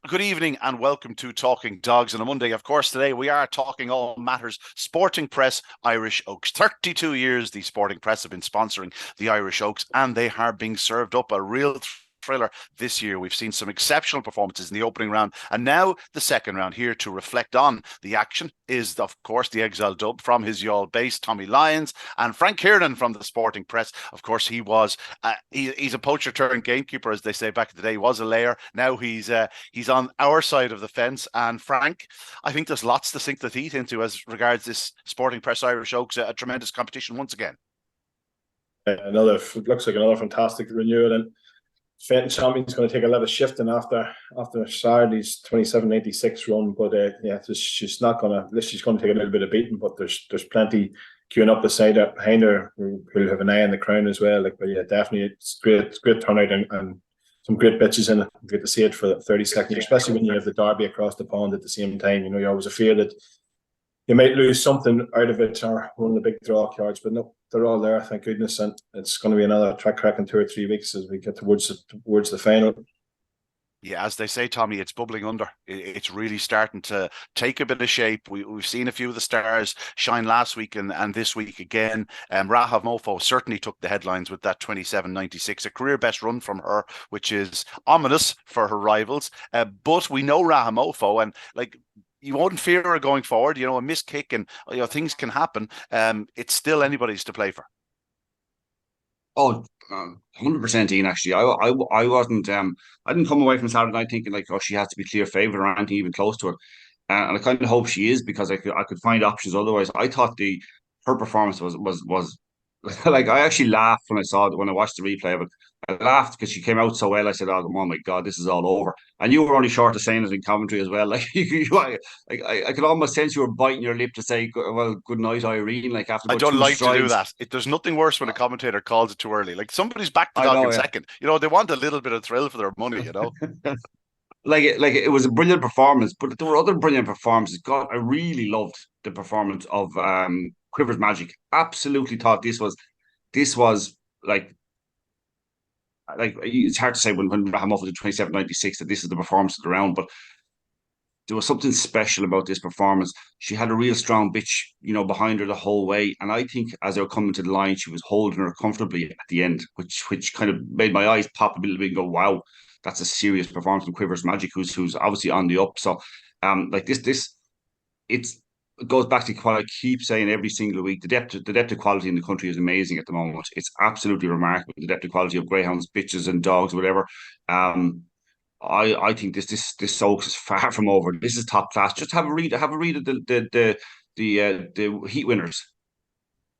Good evening and welcome to Talking Dogs on a Monday. Of course, today we are talking all matters Sporting Press Irish Oaks. 32 years the Sporting Press have been sponsoring the Irish Oaks, and they are being served up a real thriller this year. We've seen some exceptional performances in the opening round and now the second round. Here to reflect on the action is, of course, the exile dub from his Youghal base, Tommy Lyons, and Frank Kiernan from the Sporting Press. Of course, he was he's a poacher turned gamekeeper, as they say back in the day. He was a layer. Now he's on our side of the fence. And Frank, I think there's lots to sink the teeth into as regards this Sporting Press Irish Oaks, a tremendous competition once again. Looks like another fantastic renewal, and Fenton Champion's going to take a lot of shifting after Saturday's 27-86 run, but she's going to take a little bit of beating, but there's plenty queuing up the side behind her who'll have an eye on the crown as well. Definitely it's great turnout and some great bitches in it. Good to see it for the 32nd year, especially when you have the derby across the pond at the same time. You know, you always fear that you might lose something out of it or one of the big draw cards, but no, they're all there, thank goodness, and it's going to be another track crack in 2 or 3 weeks as we get towards the final. Yeah, as they say, Tommy, it's bubbling under. It's really starting to take a bit of shape. We've seen a few of the stars shine last week and this week again. Rahav Mofo certainly took the headlines with that 27-96, a career best run from her, which is ominous for her rivals. But we know Rahav Mofo, and you won't fear her going forward. You know, a missed kick and things can happen. It's still anybody's to play for. Oh, 100% Ian, actually. I wasn't I didn't come away from Saturday night thinking she has to be clear favourite or anything even close to her. And I kind of hope she is, because I could find options otherwise. I thought her performance was like, I actually laughed when I watched the replay of it. I laughed because she came out so well. I said, "Oh my God, this is all over." And you were only short of saying it in commentary as well. I could almost sense you were biting your lip to say, "Well, good night, Irene." Like, after I about don't two like to do strides. that. There's nothing worse when a commentator calls it too early. Like, somebody's back the I dog know, in yeah. second. You know, they want a little bit of thrill for their money, you know. It was a brilliant performance, but there were other brilliant performances. God, I really loved the performance of Quivers Magic. Absolutely thought this was like it's hard to say when Rahamov was at 27-96 that this is the performance of the round, but there was something special about this performance. She had a real strong bitch, behind her the whole way. And I think as they were coming to the line, she was holding her comfortably at the end, which kind of made my eyes pop a little bit and go, wow, that's a serious performance from Quivers Magic, who's obviously on the up. So it goes back to what I keep saying every single week. The depth of quality in the country is amazing at the moment. It's absolutely remarkable. The depth of quality of greyhounds, bitches, and dogs, whatever. I think this Oaks is far from over. This is top class. Just have a read of the heat winners,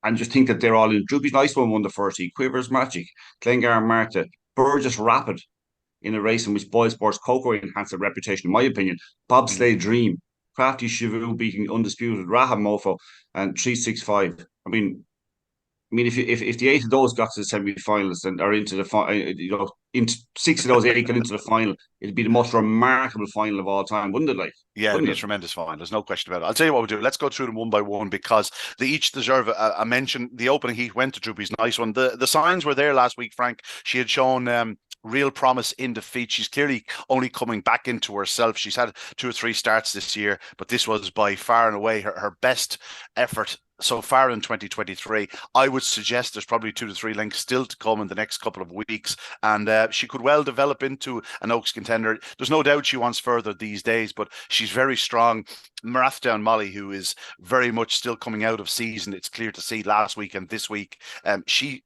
and just think that they're all in. Droopy's Nice One won the first heat. Quivers Magic, Glengar Marta, Burgess Rapid in a race in which Boy Sports Coco enhanced their reputation, in my opinion. Bobsleigh Dream, Crafty Chivu beating Undisputed, Raham Mofo, and 365. If the 8 of those got to the semi-finals and are into the final, into 6 of those 8 got into the final, it'd be the most remarkable final of all time, wouldn't it? Yeah, it'd be a tremendous final. There's no question about it. I'll tell you what we'll do. Let's go through them one by one, because they each deserve a mention. The opening heat went to Droopy's Nice One. The signs were there last week, Frank. She had shown real promise in defeat. She's clearly only coming back into herself. She's had 2 or 3 starts this year, but this was by far and away her best effort so far in 2023. I would suggest there's probably 2 to 3 links still to come in the next couple of weeks, and she could well develop into an Oaks contender. There's no doubt she wants further these days, but she's very strong. Marathdown Molly, who is very much still coming out of season, it's clear to see last week and this week. She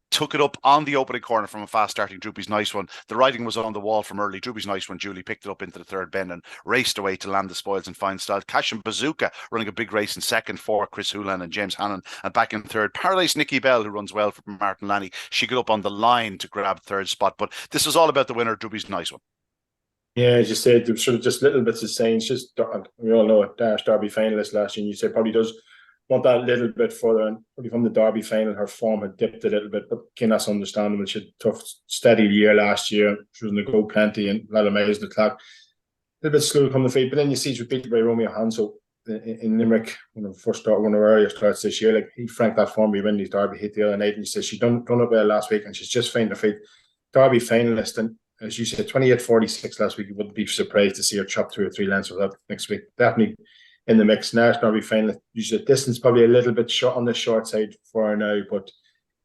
took it up on the opening corner from a fast starting Droopy's Nice One. The writing was on the wall from early. Droopy's Nice One, Julie picked it up into the third bend and raced away to land the spoils in fine style. Cash and Bazooka running a big race in second for Chris Houlihan and James Hannon, and back in third, Paradise Nikki Bell, who runs well for Martin Lanny. She got up on the line to grab third spot, but this was all about the winner, Droopy's Nice One. Yeah, as you said, there were sort of just little bits of saying. Just we all know it. Dash Derby finalist last year, and you say probably does want that little bit further. And probably from the Derby final, her form had dipped a little bit, but that's understandable. She had a tough, steady year last year. She was in the go plenty and a lot of miles in the clock. A little bit slow to come to feet, but then you see she was beaten by Romeo Hanso in Limerick, one of her earlier starts this year. Like, he franked that form. We win these Derby hit the other night, and she said she done it well last week, and she's just finding her feet. Derby finalist, and as you said, 28.46 last week. You wouldn't be surprised to see her chop 2 or 3 lengths of that next week. Definitely in the mix. Now it's going to be fine. You said distance probably a little bit short on the short side for her now, but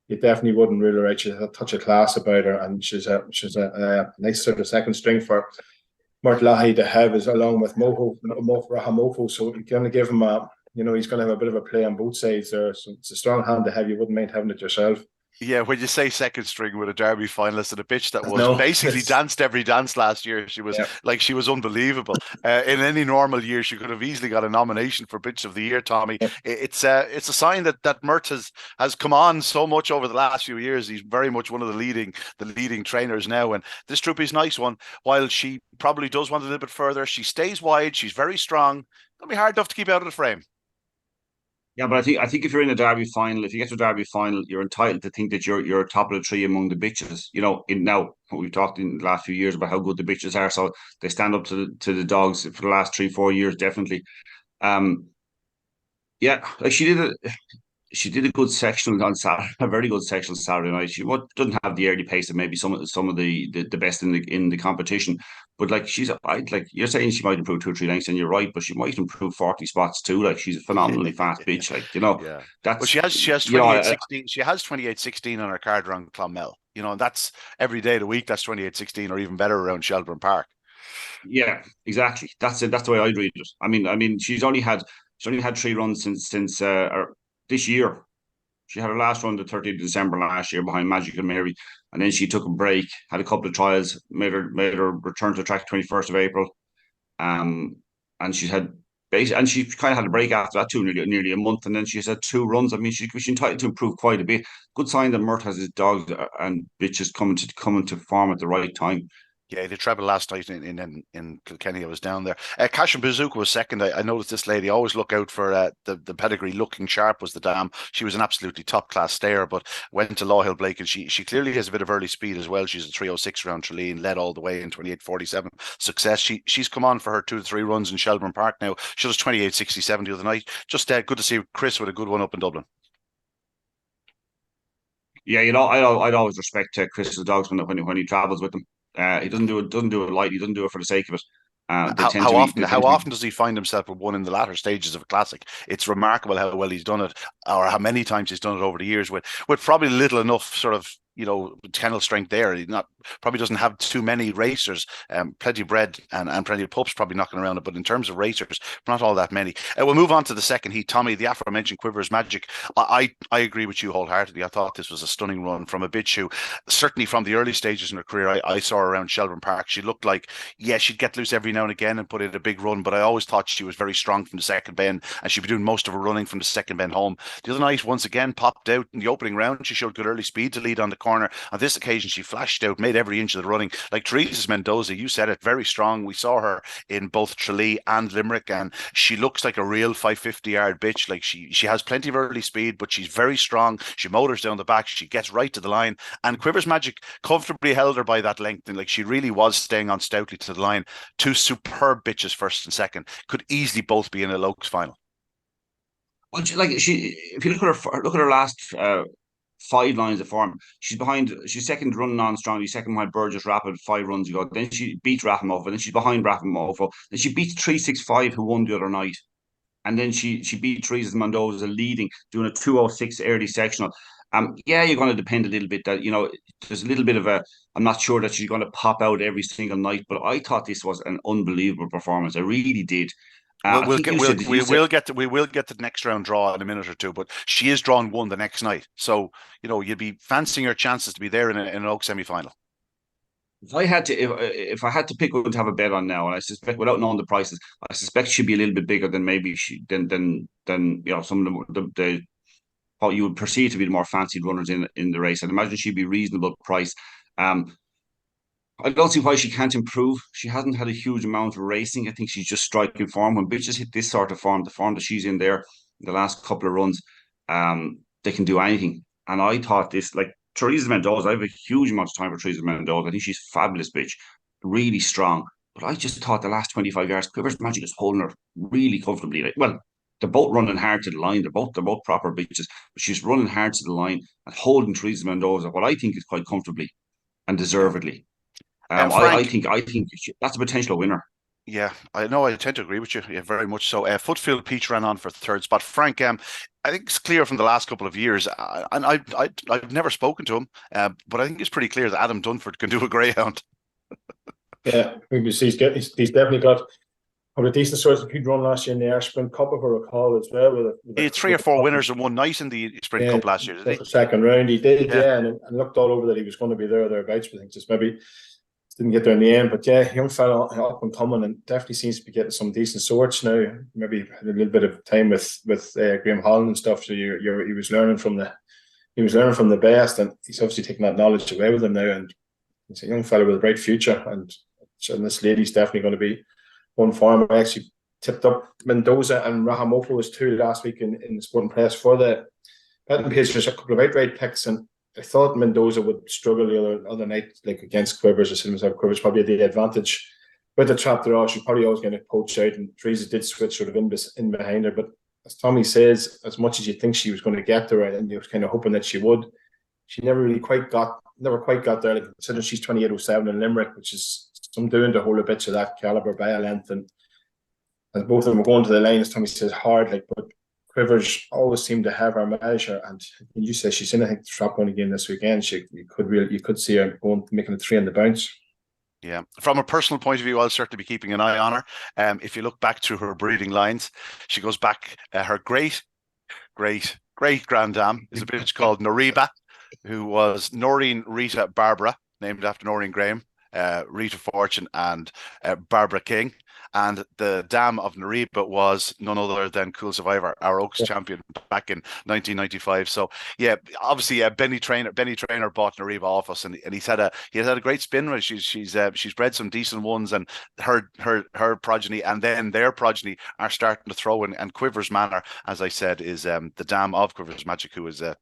you definitely wouldn't rule her out. She's a touch of class about her, and she's a nice sort of second string for Mortlahi to have, is along with Rahamofo. So you're going to give him he's going to have a bit of a play on both sides there. So it's a strong hand to have. You wouldn't mind having it yourself. Yeah, when you say second string with a Derby finalist and a bitch that was basically danced every dance last year, she was she was unbelievable. In any normal year, she could have easily got a nomination for Bitch of the Year, Tommy. It's a sign that Mert has come on so much over the last few years. He's very much one of the leading trainers now, and this Troopy's nice one. While she probably does want a little bit further, she stays wide. She's very strong. It'll be hard enough to keep out of the frame. Yeah, but I think if you're in a Derby final, if you get to a Derby final, you're entitled to think that you're top of the tree among the bitches. Now we've talked in the last few years about how good the bitches are, so they stand up to the dogs for the last 3-4 years, definitely. Yeah, like she did a good sectional on Saturday, a very good sectional Saturday night. She doesn't have the early pace of maybe some of the best in the competition, but you're saying she might improve 2 or 3 lengths, and you're right, but she might improve 40 spots too. Like, she's a phenomenally fast bitch. Yeah. That's well, she has 28.16. She has 28.16 on her card around Clonmel. And that's every day of the week. That's 28.16 or even better around Shelbourne Park. Yeah, exactly. That's it. That's the way I'd read it. I mean, she's only had 3 runs since this year. She had her last run the 30th of December last year behind Magical Mary, and then she took a break, had a couple of trials, made her return to track 21st of April, and she kind of had a break after that too, nearly a month, and then she's had 2 runs. I mean, she's entitled to improve quite a bit. Good sign that Mert has his dogs and bitches coming to form at the right time. Yeah, they travelled last night in Kilkenny. I was down there. Cash and Bazooka was second. I noticed this lady always look out for the pedigree. Looking Sharp was the dam. She was an absolutely top class stayer, but went to Law Hill Blake, and she clearly has a bit of early speed as well. She's a 3:06 around Tralee and led all the way in 28.47 success. She's come on for her 2 to 3 runs in Shelbourne Park now. She was 28.67 the other night. Just good to see Chris with a good one up in Dublin. Yeah, I'd always respect Chris's dogs when he travels with them. He doesn't do it light. He doesn't do it for the sake of it. How often does he find himself with one in the latter stages of a classic? It's remarkable how well he's done it, or how many times he's done it over the years with probably little enough sort of kennel strength there. He probably doesn't have too many racers, plenty of bred and plenty of pups probably knocking around it, but in terms of racers, not all that many. We'll move on to the second heat. Tommy, the aforementioned Quivers Magic. I agree with you wholeheartedly. I thought this was a stunning run from a bitch who, certainly from the early stages in her career, I saw her around Shelbourne Park. She looked like, she'd get loose every now and again and put in a big run, but I always thought she was very strong from the second bend, and she'd be doing most of her running from the second bend home. The other night, once again, popped out in the opening round. She showed good early speed to lead on the corner. On this occasion, she flashed out, made every inch of the running. Like Teresa Mendoza, you said it, very strong. We saw her in both Tralee and Limerick, and she looks like a real 550-yard bitch. Like she has plenty of early speed, but she's very strong. She motors down the back. She gets right to the line, and Quivers Magic comfortably held her by that length, and like she really was staying on stoutly to the line. 2 superb bitches, first and second, could easily both be in a Lokes final. Well, if you look at her last 5 lines of form, she's second running on strongly, second behind Burgess Rapid 5 runs ago. Then she beat Rathmofo, and then she's behind Rathmofo. Then she beats 365, who won the other night. And then she beat Teresa Mendoza leading, doing a 2:06 early sectional. You're going to depend a little bit that, there's a little bit of I'm not sure that she's going to pop out every single night, but I thought this was an unbelievable performance. I really did. We will get to the next round draw in a minute or two, but she is drawn 1 the next night, so you'd be fancying her chances to be there in an Oak semi-final. If I had to pick one to have a bet on now, and I suspect, without knowing the prices, I suspect she'd be a little bit bigger than maybe than some of the what you would perceive to be the more fancied runners in the race. I'd imagine she'd be reasonable price. I don't see why she can't improve. She hasn't had a huge amount of racing. I think she's just striking form. When bitches hit this sort of form, the form that she's in there, the last couple of runs, they can do anything. And I thought this, like Teresa Mendoza, I have a huge amount of time for Teresa Mendoza. I think she's a fabulous bitch, really strong. But I just thought the last 25 yards, Quivers Magic is holding her really comfortably. They're both running hard to the line. They're both proper bitches, but she's running hard to the line and holding Teresa Mendoza, what I think is quite comfortably and deservedly. Frank, I think that's a potential winner. yeah, I know. I tend to agree with you. Yeah, very much so. Footfield Peach ran on for third spot. Frank, I think it's clear from the last couple of years, and I've never spoken to him, but I think it's pretty clear that Adam Dunford can do a greyhound. Yeah, he's definitely got probably a decent sort of good run last year in the Irish Sprint Cup, if I recall, as well. He had three or four winners and one night in the Sprint yeah, Cup last year, did he? the second round he did, Yeah. yeah, and looked all over that he was going to be there or thereabouts. But I think just maybe didn't get there in the end. But yeah, young fella up and coming, and definitely seems to be getting some decent sorts now. Maybe had a little bit of time with Graham Holland and stuff. So he was learning from the best, and he's obviously taking that knowledge away with him now. And he's a young fella with a bright future, and this lady's definitely going to be one for him. I actually tipped up Mendoza and Rahamoko as two last week in the Sporting Press for the betting page. There's a couple of outright picks, and I thought Mendoza would struggle the other night, like against Quivers. I said to myself, Quivers probably had the advantage with the trap draw. She's probably always going to poach out, and Teresa did switch sort of in behind her. But as Tommy says, as much as you think she was going to get there, and you were kind of hoping that she would, she never quite got there. Like, considering she's 28.07 in Limerick, which is some doing to hold a bitch of that caliber by a length, and as both of them were going to the line, as Tommy says, hard. Like, but Quivers always seemed to have her measure, and you say she's in, I think, the trap one again this weekend. You could see her going, making a three on the bounce. Yeah, from a personal point of view, I'll certainly be keeping an eye on her. If you look back through her breeding lines, she goes back. Her great granddam is a bitch called Noriba, who was Noreen Rita Barbara, named after Noreen Graham, Rita Fortune, and Barbara King. And the dam of Nariba was none other than Cool Survivor, our Oaks champion back in 1995. So yeah, obviously Benny Trainer bought Nariba off us, and he's had a great spin. She's bred some decent ones, and her progeny and then their progeny are starting to throw in. And Quivers Manor, as I said, is the dam of Quivers Magic, who is a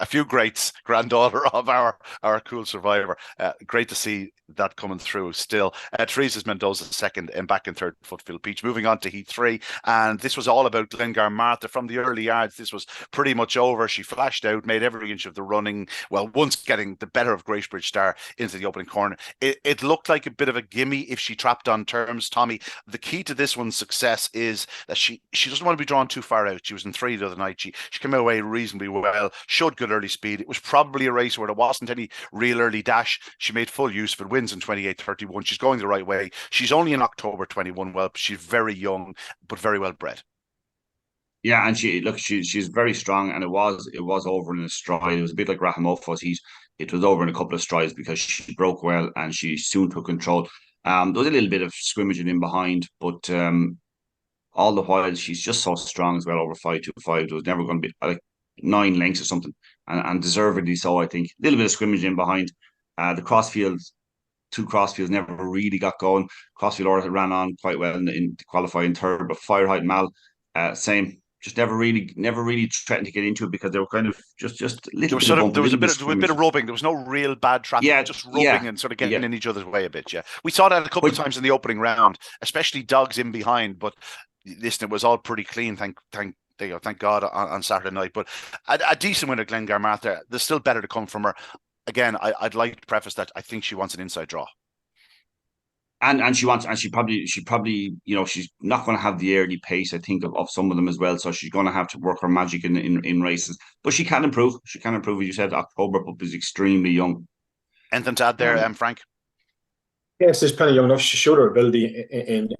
few greats, granddaughter of our Cool Survivor. Great to see that coming through still. Teresa's Mendoza second and back in third, Footfield Peach. Moving on to Heat 3, and this was all about Glengar Martha. From the early yards, this was pretty much over. She flashed out, made every inch of the running, well, once getting the better of Gracebridge Star into the opening corner. It looked like a bit of a gimme if she trapped on terms, Tommy. The key to this one's success is that she doesn't want to be drawn too far out. She was in 3 the other night. She came away reasonably well, showed good early speed. It was probably a race where there wasn't any real early dash. She made full use of it, wins in 28.31. She's going the right way. She's only in October 21. Well, she's very young, but very well bred. Yeah, and she's very strong, and it was over in a stride. It was a bit like Rahamofos. It was over in a couple of strides because she broke well and she soon took control. There was a little bit of scrimmaging in behind, but all the while she's just so strong as well, over 5.25. There was never going to be like 9 lengths or something, and deservedly so, I think. A little bit of scrimmage in behind. The crossfields, 2 crossfields never really got going. Crossfield Order ran on quite well in qualifying third, but Firehide Mal, same. Just never really threatened to get into it because they were kind of just a little bit. There was a bit of rubbing. There was no real bad traffic. Yeah, just rubbing and sort of getting in each other's way a bit. Yeah, we saw that a couple of times in the opening round, especially dogs in behind. But listen, it was all pretty clean. Thank God on Saturday night. But a decent win at Glengar Martha. There's still better to come from her. Again, I'd like to preface that I think she wants an inside draw. And she probably, she's not going to have the early pace, I think, of some of them as well. So she's going to have to work her magic in races. But she can improve. As you said, October Pup is extremely young. Anything to add there, Frank? Yes, she's plenty young enough. She showed her ability in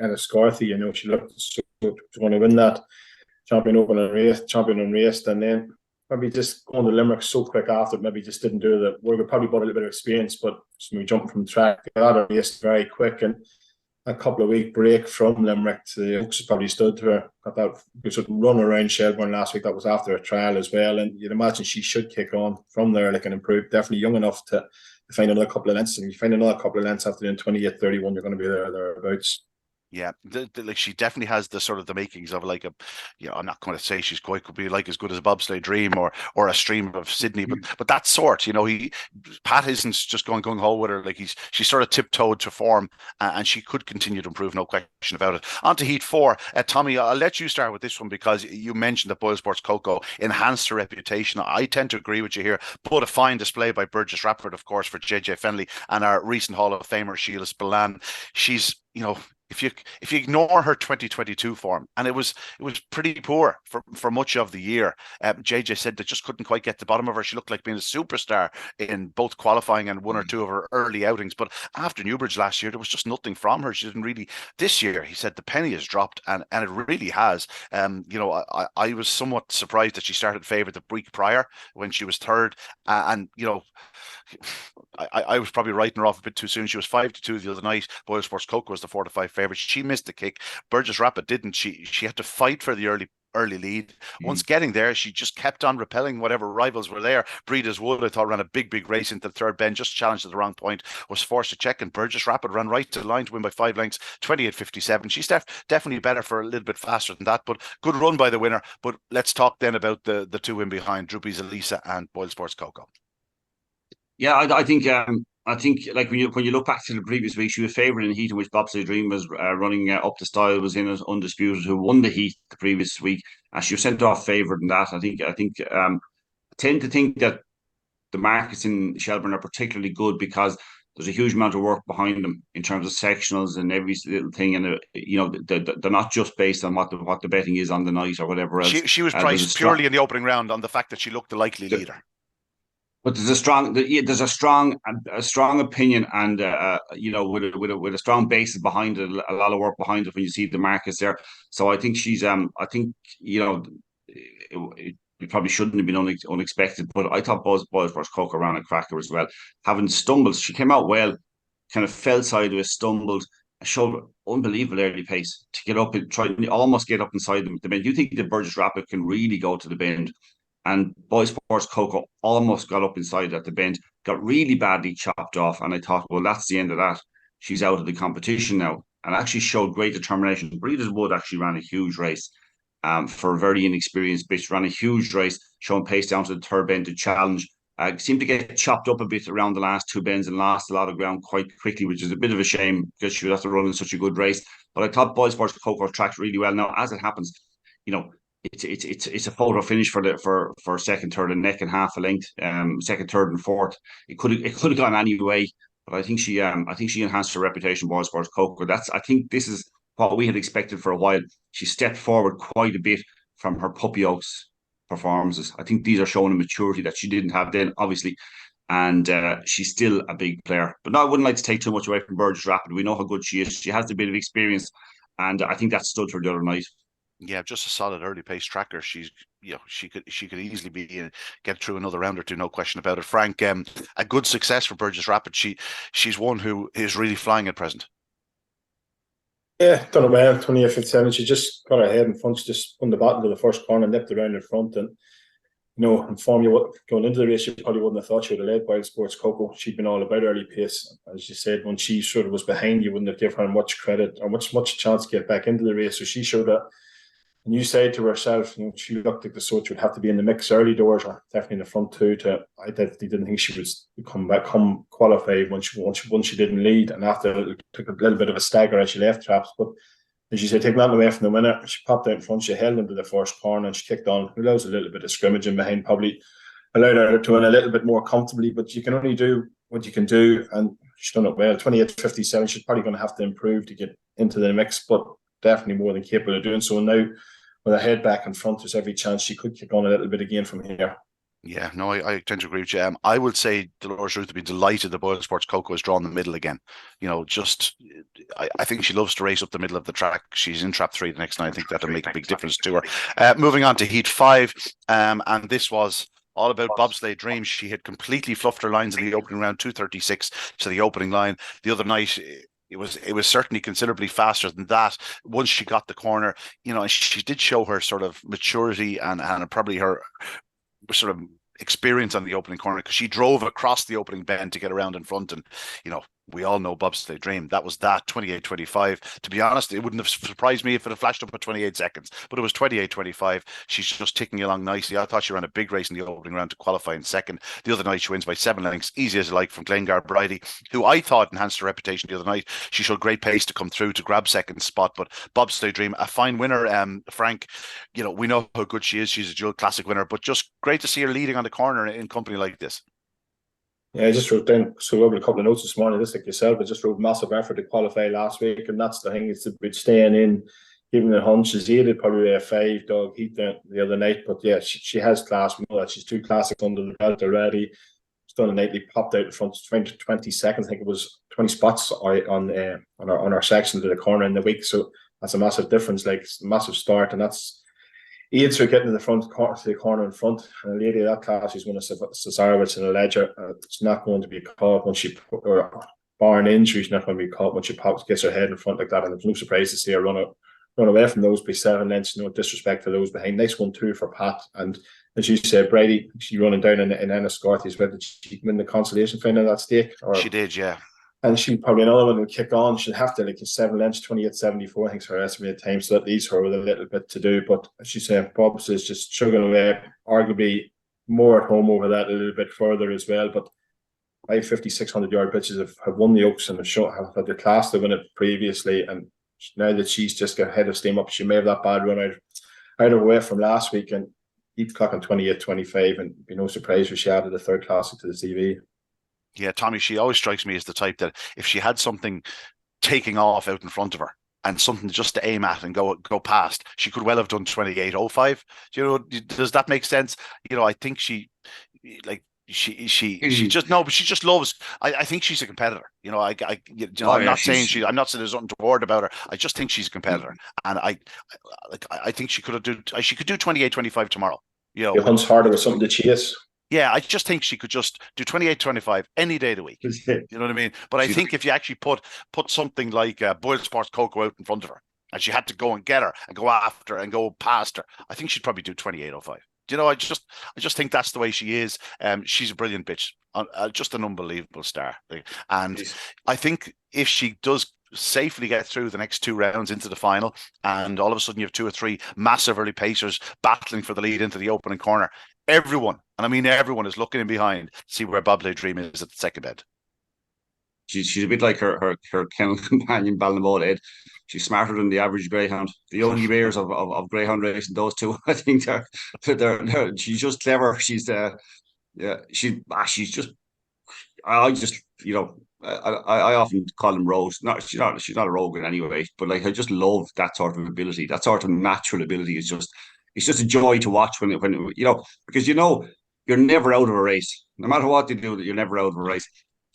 Enniscorthy. She looked going to win that champion Unraced, and then maybe just going to Limerick so quick after, maybe just didn't do that. We probably bought a little bit of experience, but we jumping from the track, got a race very quick, and a couple of week break from Limerick to the Oaks probably stood to her. Got that sort of run around Shelbourne last week. That was after a trial as well, and you'd imagine she should kick on from there, like, and improve. Definitely young enough to find another couple of lengths, and you find another couple of lengths after doing 28.31, you're going to be thereabouts. Yeah, like she definitely has the sort of the makings of like a, I'm not going to say she's quite could be like as good as a bobsleigh dream or a stream of Sydney, but that sort, Pat isn't just going gung ho with her. Like she's sort of tiptoed to form, and she could continue to improve, no question about it. On to Heat 4, Tommy, I'll let you start with this one because you mentioned that Boyle Sports Coco enhanced her reputation. I tend to agree with you here, but a fine display by Burgess Rappert, of course, for JJ Fennelly and our recent Hall of Famer Sheila Spillane. She's, if you ignore her 2022 form, and it was pretty poor for much of the year. JJ said that just couldn't quite get the bottom of her. She looked like being a superstar in both qualifying and one or two of her early outings. But after Newbridge last year, there was just nothing from her. She didn't really. This year, he said the penny has dropped, and it really has. I was somewhat surprised that she started favourite the week prior when she was third, and I was probably writing her off a bit too soon. She was 5-2 the other night. Boyle Sports Coco was the 4-5 favourite. She missed the kick. Burgess Rapid didn't. She had to fight for the early lead. Once getting there, she just kept on repelling whatever rivals were there. Breeders Wood, I thought, ran a big race into the third bend, just challenged at the wrong point, was forced to check, and Burgess Rapid ran right to the line to win by 5 lengths, 28.57. She's definitely better for a little bit faster than that, but good run by the winner. But let's talk then about the two in behind, Droopy's Elisa and Boyle Sports Coco. Yeah, I think like when you look back to the previous week, she was favourite in the heat in which Bobsleigh Dream was running up the style, was in it undisputed, who won the heat the previous week, and she was sent off favourite in that. I tend to think that the markets in Shelbourne are particularly good because there's a huge amount of work behind them in terms of sectionals and every little thing, and they're not just based on what the betting is on the night or whatever else. She was priced purely in the opening round on the fact that she looked the likely leader. But there's a strong opinion, and with a strong basis behind it, a lot of work behind it when you see the markets there. So I think it probably shouldn't have been unexpected, but I thought Boyle Sports Coco ran a cracker as well. Having stumbled, she came out well, kind of fell sideways, stumbled, showed unbelievable early pace to get up and try almost get up inside the bend. You think the Burgess Rapid can really go to the bend? And Boyle Sports Coco almost got up inside at the bend, got really badly chopped off. And I thought, well, that's the end of that. She's out of the competition now, and actually showed great determination. Breeders Wood actually ran a huge race for a very inexperienced bitch, ran a huge race, showing pace down to the third bend to challenge. Seemed to get chopped up a bit around the last two bends and lost a lot of ground quite quickly, which is a bit of a shame because she would have to run in such a good race. But I thought Boyle Sports Coco tracked really well. Now, as it happens, it's a photo finish for second, third, and neck and half a length. Second, third, and fourth. It could have gone any way, but I think she enhanced her reputation. Boyle Sports Coco. I think this is what we had expected for a while. She stepped forward quite a bit from her Puppy Oaks performances. I think these are showing a maturity that she didn't have then, obviously. And she's still a big player. But no, I wouldn't like to take too much away from Burgess Rapid. We know how good she is. She has a bit of experience, and I think that stood her the other night. Yeah, just a solid early pace tracker. She's, she could easily be get through another round or two, no question about it. Frank, a good success for Burgess Rapid. She's one who is really flying at present. Yeah, done it well. 28.57. She just got her head in front. She just won the battle to the first corner and nipped around in front. And inform you what going into the race, you probably wouldn't have thought she would have led Boyle Sports Coco. She'd been all about early pace, as you said. When she sort of was behind, you wouldn't have given her much credit or much chance to get back into the race. So she showed that. And you said to herself, she looked like the sort would have to be in the mix early doors, or definitely in the front two. I definitely didn't think she would come qualify once she didn't lead, and after it took a little bit of a stagger as she left traps. But as you say, taking that away from the winner, she popped out in front, she held into the first corner, and she kicked on. It allows a little bit of scrimmaging behind, probably allowed her to win a little bit more comfortably. But you can only do what you can do, and she's done it well. 28.57. She's probably going to have to improve to get into the mix, but definitely more than capable of doing so. Now, with her head back in front, there's every chance she could kick on a little bit again from here. Yeah, no, I tend to agree with you. I would say Dolores Ruth would be delighted that Boyle Sports Coco is drawn the middle again. I think she loves to race up the middle of the track. She's in trap 3 the next night. I think that'll make a big difference to her. Moving on to Heat 5, and this was all about Bobsleigh Dreams. She had completely fluffed her lines in the opening round, 2:36 to the opening line. The other night, it was certainly considerably faster than that once she got the corner, and she did show her sort of maturity and probably her sort of experience on the opening corner, because she drove across the opening bend to get around in front, and we all know Bobsleigh Dream. That was that 28-25. To be honest, it wouldn't have surprised me if it had flashed up at 28 seconds, but it was 28-25. She's just ticking along nicely. I thought she ran a big race in the opening round to qualify in second. The other night, she wins by 7 lengths, easy as you like, from Glengar Bridie, who I thought enhanced her reputation the other night. She showed great pace to come through to grab second spot, but Bobsleigh Dream, a fine winner. Frank, we know how good she is. She's a dual classic winner, but just great to see her leading on the corner in company like this. Yeah, I just wrote down a couple of notes this morning, just like yourself. I just wrote massive effort to qualify last week, and that's the thing, it's about staying in, giving the hunches. He did probably a 5-dog heat the other night, but yeah, she has class. We know that she's 2 classics under the belt already. She's done a nightly, popped out in front 20 seconds. I think it was 20 spots on our section to the corner in the week. So that's a massive difference, like a massive start, and that's aids her getting to the corner in front. And a lady of that class who's won a Cesarewitz and a Ledger, it's not going to be caught when barring injury, she's not going to be caught when she gets her head in front like that. And there's no surprise to see her run away from those by 7 lengths. No disrespect to those behind. Nice 1-2 for Pat. And as you said, Brady, she's running down in Enniscorthy. Did she win the consolation final at that stake? She did, yeah. And she probably another one will kick on. She'll have to, like, 7 lengths, 28-74, I think, is her estimated time. So that leaves her with a little bit to do. But as she said, Bobs is just chugging away, arguably more at home over that a little bit further as well. But 550-600 yard pitches have won the Oaks and have had the class to win it previously. And now that she's just got head of steam up, she may have that bad run out of way from last week and keep clocking 28-25, and be no surprise if she added a 3rd classic to the TV. Yeah, Tommy, she always strikes me as the type that if she had something taking off out in front of her and something just to aim at and go past, she could well have done 28-05. Does that make sense? I think she just but she just loves. I think she's a competitor. I'm not saying there's something toward about her. I just think she's a competitor, and I think she could do 28-25 tomorrow. It hunts harder with something to chase. Yeah, I just think she could just do 28-25 any day of the week. You know what I mean? But I think if you actually put something like Boyle Sports Cocoa out in front of her, and she had to go and get her and go after her and go past her, I think she'd probably do 28-05. I just think that's the way she is. She's a brilliant bitch, just an unbelievable star. And I think if she does safely get through the next 2 rounds into the final, and all of a sudden you have 2 or 3 massive early pacers battling for the lead into the opening corner, everyone, and I mean everyone, is looking in behind to see where Bobsleigh Dream is at the second end. She's a bit like her kennel companion Ballinamore Ed. She's smarter than the average greyhound. The only bears of greyhound racing, those two, I think they're she's just clever. She's just, I just, I often call them rogues. She's not a rogue in any way, but like, I just love that sort of ability. That sort of natural ability is just, it's just a joy to watch when because you're never out of a race. No matter what you do, you're never out of a race.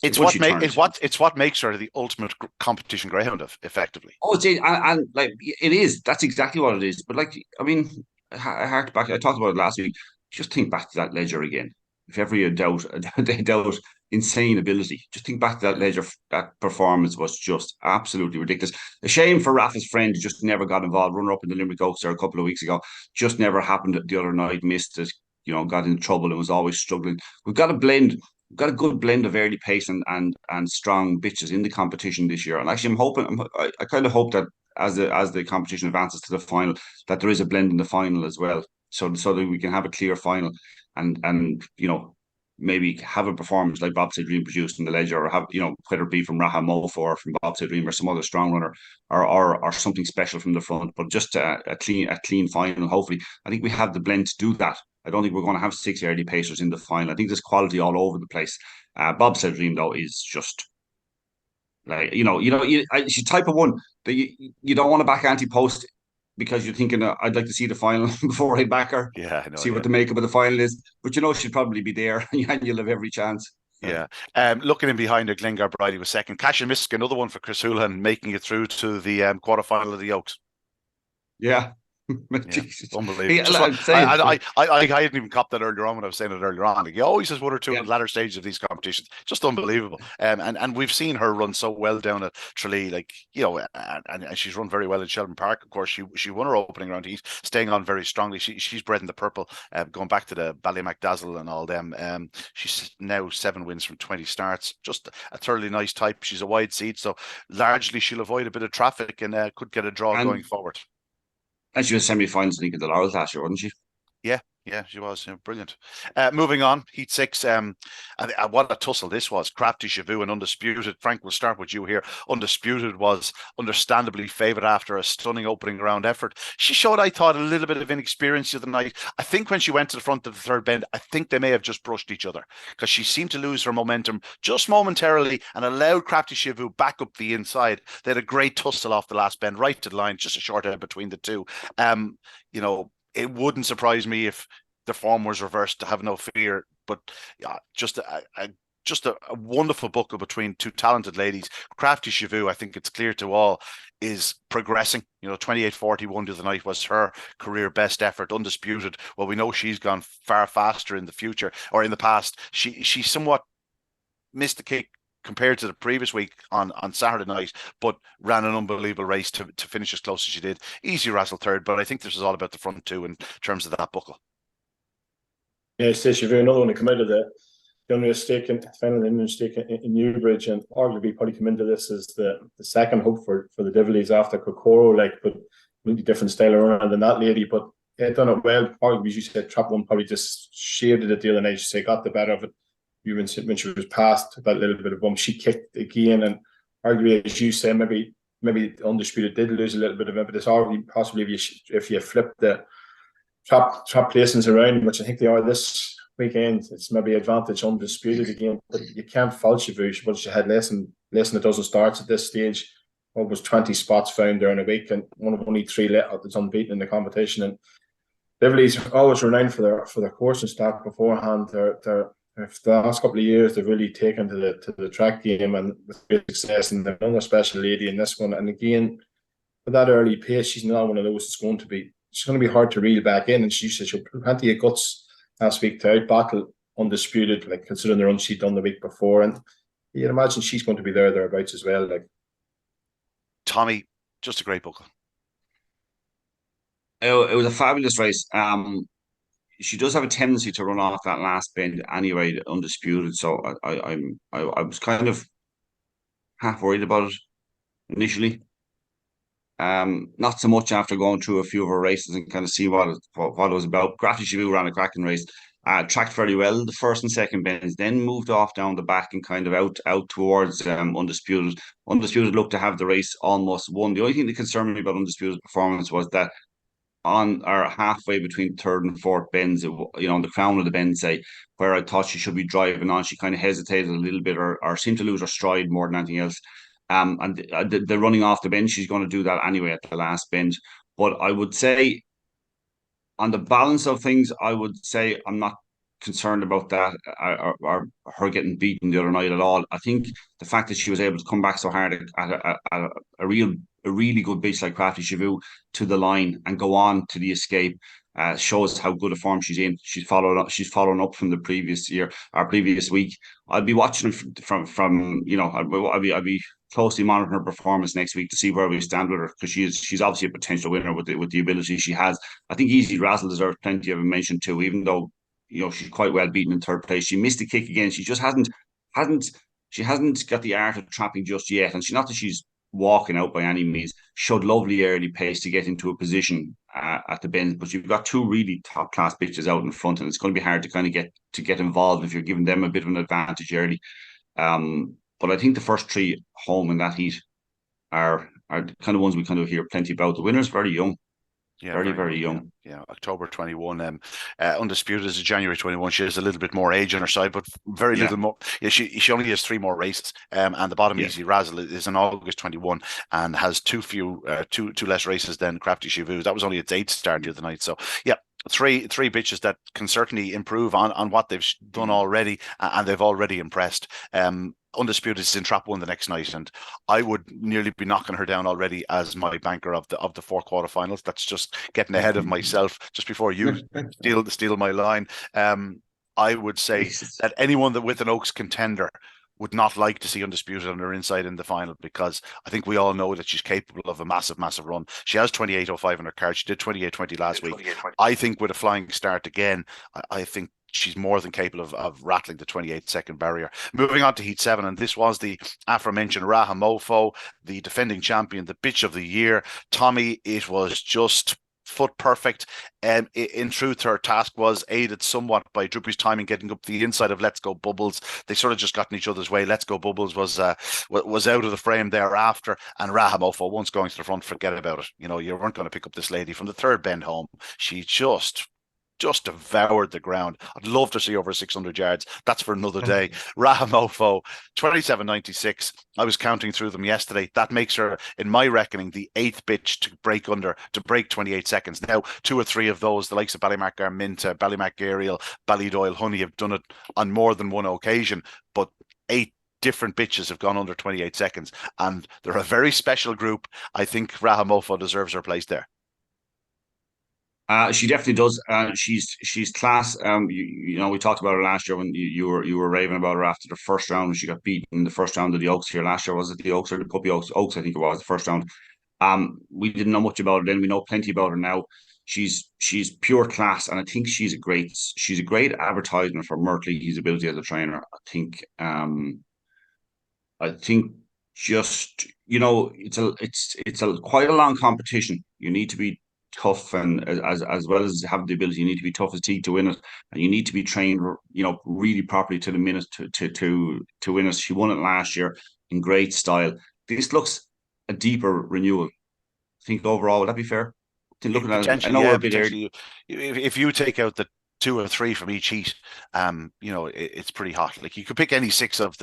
It's what makes her the ultimate competition greyhound, effectively. Oh, and like it is. That's exactly what it is. But like, I mean, I hark back. I talked about it last week. Just think back to that Ledger again. If ever you doubt insane ability, just think back to that Ledger. That performance was just absolutely ridiculous. A shame for Rafa's friend, who just never got involved. Runner up in the Limerick Oaks there a couple of weeks ago, just never happened the other night. Missed it. Got in trouble and was always struggling. We've got a blend. We've got a good blend of early pace and strong bitches in the competition this year. And actually, I kind of hope that as the competition advances to the final, that there is a blend in the final as well, so that we can have a clear final and maybe have a performance like Bobsleigh Dream produced in the Ledger, or have whether it be from Raha Mofo or from Bobsleigh Dream or some other strong runner, or something special from the front, but just a clean final. Hopefully, I think we have the blend to do that. I don't think we're going to have 6 early pacers in the final. I think there's quality all over the place. Bobsleigh Dream, though, is just like she's type of one that you don't want to back anti-post, because you're thinking, I'd like to see the final before I back her. Yeah, I know, see what the makeup of the final is. But she'll probably be there, and you'll have every chance. Yeah. Looking in behind her, Glengar Bridie was second. Cash and Misk, another one for Chris Houlihan, making it through to the quarterfinal of the Oaks. Yeah. Yeah, Jesus. unbelievable. I'm saying, I hadn't even copped that earlier on when I was saying it earlier on. Like, he always has one or two yeah. in the latter stages of these competitions. Just unbelievable. And we've seen her run so well down at Tralee, like, you know, and she's run very well in Shelbourne Park. Of course, she won her opening round. He's staying on very strongly. She's bred in the purple, going back to the Ballymacdazzle and all them. She's now 7 wins from 20 starts. Just a thoroughly nice type. She's a wide seat, so largely she'll avoid a bit of traffic and could get a draw going And forward. she was semi-finals league at the Laurels last year, wasn't she? Yeah, she was. Yeah, brilliant. Moving on, Heat 6. What a tussle this was. Crafty, Chavou, and Undisputed. Frank, we'll start with you here. Undisputed was understandably favoured after a stunning opening round effort. She showed, I thought, a little bit of inexperience the other night. I think when she went to the front of the third bend, I think they may have just brushed each other because she seemed to lose her momentum just momentarily and allowed Crafty Chavou back up the inside. They had a great tussle off the last bend, right to the line, just a short out between the two. You know, it wouldn't surprise me if the form was reversed, to have no fear. But yeah, just a wonderful buckle between two talented ladies. Crafty Chavou, I think it's clear to all, is progressing. You know, 28-41 the other night was her career best effort, Undisputed. Well, we know she's gone far faster in the future, or in the past. She somewhat missed the kick compared to the previous week on Saturday night, but ran an unbelievable race to finish as close as she did. Easy Razzle third, but I think this is all about the front two in terms of that buckle. Yeah, it's Chavou, another one to come out of the Unraced stake in final Indian stake in Newbridge, and arguably probably come into this as the second hope for the Divilies after Kokoro, like, but completely different style of runner than that lady. But yeah, done it well. Arguably, as you said, Trap One probably just shaded it the other night. She said got the better of it. Even when she was past that little bit of bump, she kicked again, and arguably, as you say, maybe Undisputed did lose a little bit of impetus. Arguably, possibly if you flip the trap placings around, which I think they are this weekend, it's maybe advantage Undisputed again. But you can't fault Chavou, but she had less than a dozen starts at this stage. Almost 20 spots found during a week, and one of only 3 that's unbeaten in the competition. And Divilies always renowned for their course and stack beforehand. They're the last couple of years they've really taken to the track game and with great success, and they've done a special lady in this one. And again, with that early pace, she's not one of those that's going to be hard to reel back in. And she said she had plenty of guts last week to out battle Undisputed, like considering the run she'd done the week before. And you'd imagine she's going to be thereabouts as well. Like, Tommy, just a great buckle. It was a fabulous race. She does have a tendency to run off that last bend anyway, Undisputed. So I was kind of half worried about it initially. Not so much after going through a few of her races and kind of see what it was about. Crafty Chavou ran a cracking race, tracked very well the first and second bends, then moved off down the back and kind of out towards Undisputed. Undisputed looked to have the race almost won. The only thing that concerned me about Undisputed's performance was that on or halfway between third and fourth bends, on the crown of the bend, say, where I thought she should be driving on, she kind of hesitated a little bit or seemed to lose her stride more than anything else. And the running off the bend, she's going to do that anyway at the last bend. But I would say, on the balance of things, I would say I'm not concerned about that or her getting beaten the other night at all. I think the fact that she was able to come back so hard at a really good beast like Crafty Chavou to the line and go on to the escape shows how good a form she's in. She's following up from the previous year or previous week. I'll be watching from I'll be closely monitoring her performance next week to see where we stand with her, because she's obviously a potential winner with the ability she has. I think Easy Razzle deserves plenty of a mention too, even though she's quite well beaten in third place. She missed a kick again. She just hasn't got the art of trapping just yet, and not that she's walking out by any means. Showed lovely early pace to get into a position at the bend, but you've got two really top class bitches out in front, and it's going to be hard to kind of get involved if you're giving them a bit of an advantage early. But I think the first 3 home in that heat are the kind of ones we kind of hear plenty about. The winner's very young. Yeah, very young. Yeah, October 21. Undisputed is January 21. She has a little bit more age on her side, but very little more. Yeah, she only has 3 more races. And the bottom Easy Razzle is in August 21 and has two less races than Crafty Chavou. That was only its 8th start the other night. So yeah, three bitches that can certainly improve on what they've done already, and they've already impressed. Undisputed is in Trap 1 the next night, and I would nearly be knocking her down already as my banker of the 4 quarterfinals. That's just getting ahead of myself just before you steal my line. I would say that anyone that with an Oaks contender would not like to see Undisputed on her inside in the final, because I think we all know that she's capable of a massive, massive run. She has 28.05 on her card. She did 28.20 last week. I think with a flying start again, I think she's more than capable of rattling the 28-second barrier. Moving on to Heat 7, and this was the aforementioned Rahamofo, the defending champion, the bitch of the year. Tommy, it was just foot perfect. In truth, her task was aided somewhat by Droopy's timing, getting up the inside of Let's Go Bubbles. They sort of just got in each other's way. Let's Go Bubbles was out of the frame thereafter, and Rahamofo, once going to the front, forget about it. You weren't going to pick up this lady from the third bend home. She just devoured the ground. I'd love to see over 600 yards. That's for another day. Rahamofo, 27.96. I was counting through them yesterday. That makes her, in my reckoning, the 8th bitch to break 28 seconds. Now, 2 or 3 of those, the likes of Ballymac Arminta, Ballymac Ariel, Ballydoyle Honey, have done it on more than one occasion, but 8 different bitches have gone under 28 seconds, and they're a very special group. I think Rahamofo deserves her place there. She definitely does. She's class. We talked about her last year when you were raving about her after the first round when she got beaten in the first round of the Oaks here last year. Was it the Oaks or the Puppy Oaks? Oaks, I think it was the first round. We didn't know much about her then. We know plenty about her now. She's pure class, and I think she's a great advertisement for Murtley's ability as a trainer. I think just it's a quite a long competition. You need to be tough, and as well as have the ability, you need to be tough as teeth to win it, and you need to be trained, really properly to the minute to win it. She won it last year in great style. This looks a deeper renewal. I think overall, would that be fair? Looking at it, I know we're a bit early. If you take out the 2 or 3 from each heat, it's pretty hot. Like, you could pick any 6 of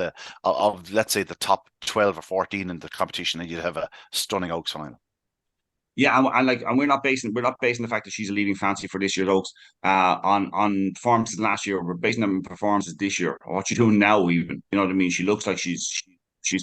let's say the top 12 or 14 in the competition, and you'd have a stunning Oaks final. Yeah, and we're not basing the fact that she's a leading fancy for this year's Oaks on performances last year. We're basing them on performances this year. What she's doing now, even, you know what I mean. She looks like she's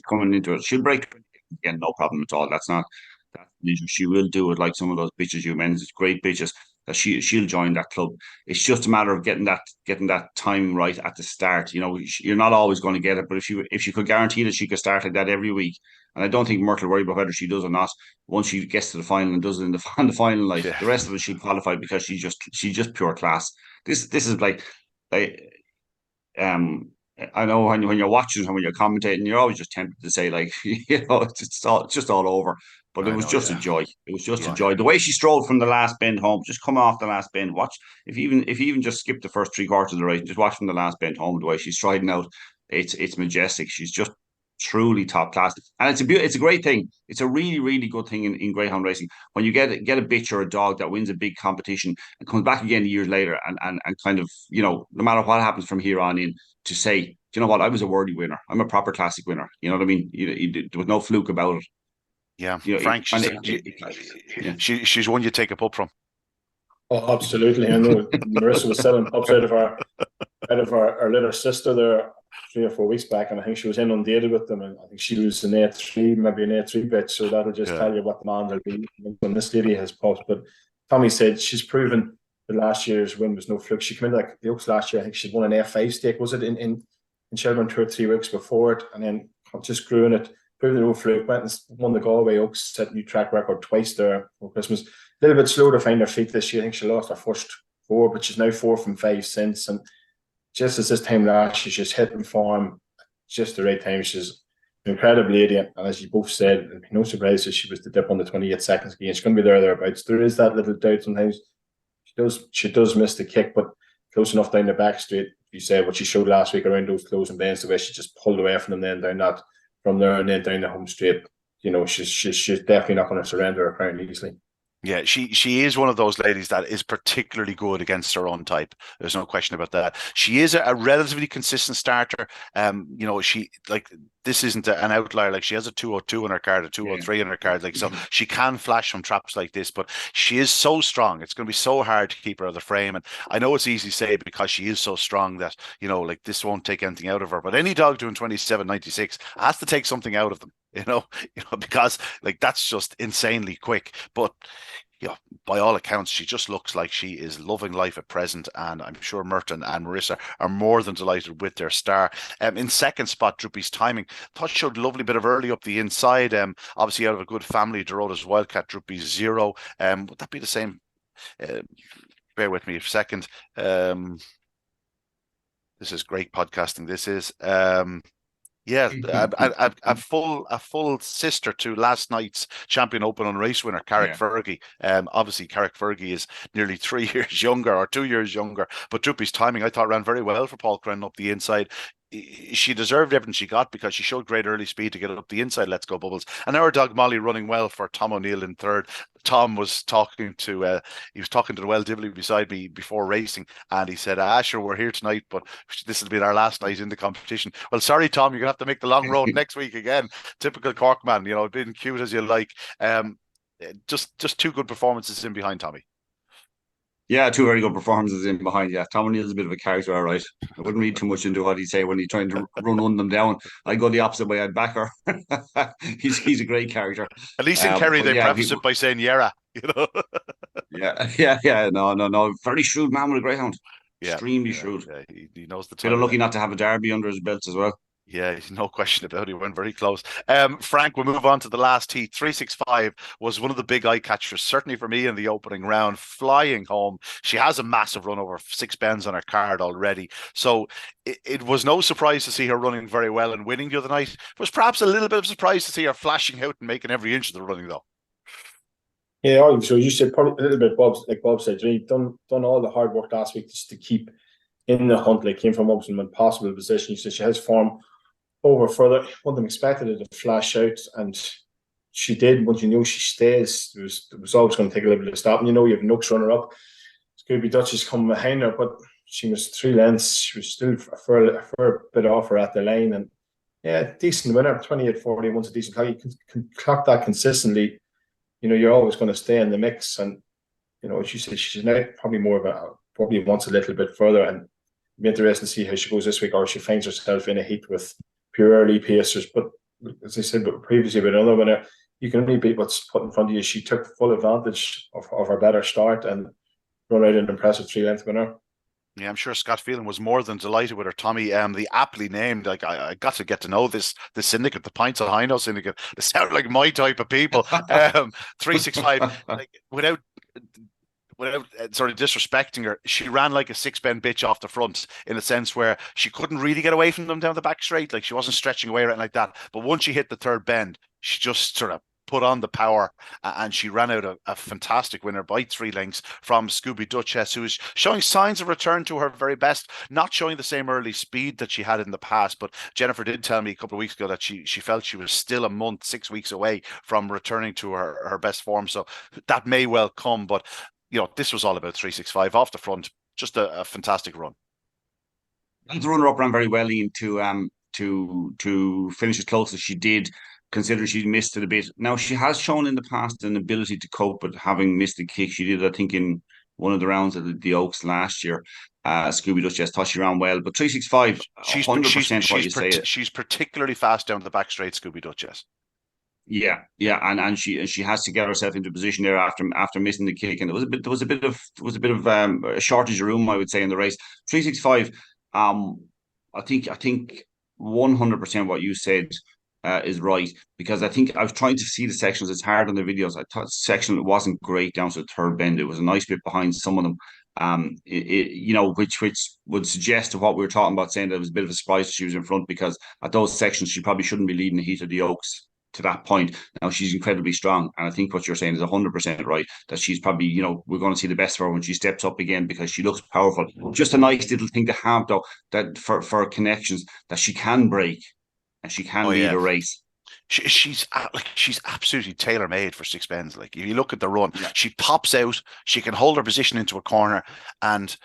coming into it. She'll break again, no problem at all. That's not that. She will do it like some of those bitches you mentioned. Great bitches that she'll join that club. It's just a matter of getting that timing right at the start. You're not always going to get it, but if she could guarantee that she could start like that every week. And I don't think Myrtle will worry about whether she does or not. Once she gets to the final and does it in the final night, the rest of it she'll qualify, because she's just pure class. This is like I know when you're watching and when you're commentating, you're always just tempted to say, like, it's just all over. But it was just a joy. It was just a joy. The way she strolled from the last bend home, just come off the last bend. Watch if you even just skip the first 3/4 of the race, just watch from the last bend home. The way she's striding out, it's majestic. She's just truly top class, and it's a great thing. It's a really, really good thing in greyhound racing when you get a bitch or a dog that wins a big competition and comes back again years later and kind of, no matter what happens from here on in, to say, do you know what, I was a worthy winner. I'm a proper classic winner. You know what I mean? There was no fluke about it. Yeah, Frank, she's one you take a pup from. Oh, absolutely. I know Marissa was selling pups out of our little sister there 3 or 4 weeks back, and I think she was inundated with them, and I think she was an A3, maybe an A3 bitch, so that'll just tell you what the man will be when this lady has pups. But Tommy said she's proven that last year's win was no fluke. She came in like the Oaks last year, I think she'd won an F5 stake, was it, in Shelbourne 2 or 3 weeks before it, and then just grew in it, proved no fluke, went and won the Galway Oaks, set a new track record twice there for Christmas. A little bit slow to find her feet this year. I think she lost her first 4, but she's now 4 from 5 since, and just as this time last year, she's hitting form just the right time. She's an incredible lady, and as you both said, no surprise that she was the dip on the 28 seconds again. She's going to be thereabouts. There is that little doubt sometimes. She does miss the kick, but close enough down the back straight. You said what she showed last week around those closing bends, the way she just pulled away from them, then down that from there and then down the home straight. She's definitely not going to surrender her crown easily. Yeah, she is one of those ladies that is particularly good against her own type. There's no question about that. She is a relatively consistent starter. She like this isn't an outlier. Like she has a 202 in her card, a Yeah. 203 in her card. Like so, she can flash from traps like this, but she is so strong. It's going to be so hard to keep her out of the frame. And I know it's easy to say because she is so strong that like this won't take anything out of her. But any dog doing 27.96 has to take something out of them. Because like that's just insanely quick. But by all accounts, she just looks like she is loving life at present, and I'm sure Merton and Marissa are more than delighted with their star. In second spot, Droopy's Timing. Thought she showed a lovely bit of early up the inside. Obviously out of a good family, Dorota's Wildcat, Droopy's zero. Would that be the same? Uh, Bear with me a second. This is great podcasting. This is. Yeah, a full sister to last night's Champion Open Unraced winner, Carrick Fergie. Obviously, Carrick Fergie is nearly 3 years younger or 2 years younger. But Droopy's Timing, I thought, ran very well for Paul Crennan up the inside. She deserved everything she got because she showed great early speed to get it up the inside. Let's go Bubbles. And our dog Molly running well for Tom O'Neill in third. Tom was talking to the Well Dibley beside me before racing, and he said, sure, we're here tonight, but this will be our last night in the competition. Well, sorry, Tom, you're gonna have to make the long road next week again. Typical Cork man, being cute as you like. Just two good performances in behind Tommy. Yeah, two very good performances in behind. Yeah, Tom O'Neill's a bit of a character, all right. I wouldn't read too much into what he'd say when he's trying to run them down. I go the opposite way. I'd back her. he's a great character. At least in Kerry, they preface it by saying "Yera," Yeah. No. Very shrewd man with a greyhound. Yeah, extremely shrewd. Yeah, he knows the time. Bit lucky not to have a derby under his belt as well. Yeah, no question about it. He went very close. Frank, we'll move on to the last heat. 365 was one of the big eye catchers, certainly for me in the opening round, flying home. She has a massive run over 6 bends on her card already. So it was no surprise to see her running very well and winning the other night. It was perhaps a little bit of a surprise to see her flashing out and making every inch of the running, though. Yeah, so you said probably a little bit, Bob said, you've done all the hard work last week just to keep in the hunt. Like, came from up in an impossible position. You said she has form over further. One of them expected her to flash out, and she did. But she stays. It was always going to take a little bit of stop. And you have Nooks runner up. Scooby Duchess coming behind her, but she was 3 lengths. She was still a fair bit off her at the line. And yeah, decent winner, 28.40. Once a decent clock, you can clock that consistently. You're always going to stay in the mix. And as you said, she's now probably wants a little bit further. And it'll be interesting to see how she goes this week, or she finds herself in a heat with pure early pacers. But as I said, previously with another winner, you can only beat what's put in front of you. She took full advantage of her better start and run out an impressive 3-length winner. Yeah, I'm sure Scott Phelan was more than delighted with her, Tommy. The aptly named, like I got to get to know this syndicate, the Pints of Hino syndicate. They sound like my type of people. 365, like without sort of disrespecting her, she ran like a 6-bend bitch off the front in a sense where she couldn't really get away from them down the back straight. Like she wasn't stretching away or anything like that. But once she hit the third bend, she just sort of put on the power, and she ran out a fantastic winner by 3 lengths from Scooby Duchess, who is showing signs of return to her very best, not showing the same early speed that she had in the past. But Jennifer did tell me a couple of weeks ago that she felt she was still a month, 6 weeks away from returning to her best form. So that may well come, but this was all about 365 off the front. Just a fantastic run. And the runner-up ran very well, Ian, to finish as close as she did, considering she missed it a bit. Now, she has shown in the past an ability to cope, but having missed a kick, she did, I think, in one of the rounds at the Oaks last year. Scooby Duchess thought she ran well, but 365, 100% what you say. She's particularly fast down the back straight, Scooby Duchess. Yeah, and she has to get herself into position there after missing the kick, and there was a bit of a shortage of room, I would say, in the race. 365, I think 100% what you said is right, because I think I was trying to see the sections. It's hard on the videos. I thought the section wasn't great down to the third bend. It was a nice bit behind some of them. Which would suggest to what we were talking about, saying that it was a bit of a surprise she was in front, because at those sections she probably shouldn't be leading the heat of the Oaks to that point. Now she's incredibly strong, and I think what you're saying is 100% right, that she's probably, we're going to see the best of her when she steps up again, because she looks powerful. Just a nice little thing to have, though, that for connections, that she can break and she can lead a race. she's absolutely tailor made for six bends. Like if you look at the run, Yeah. she pops out, she can hold her position into a corner, and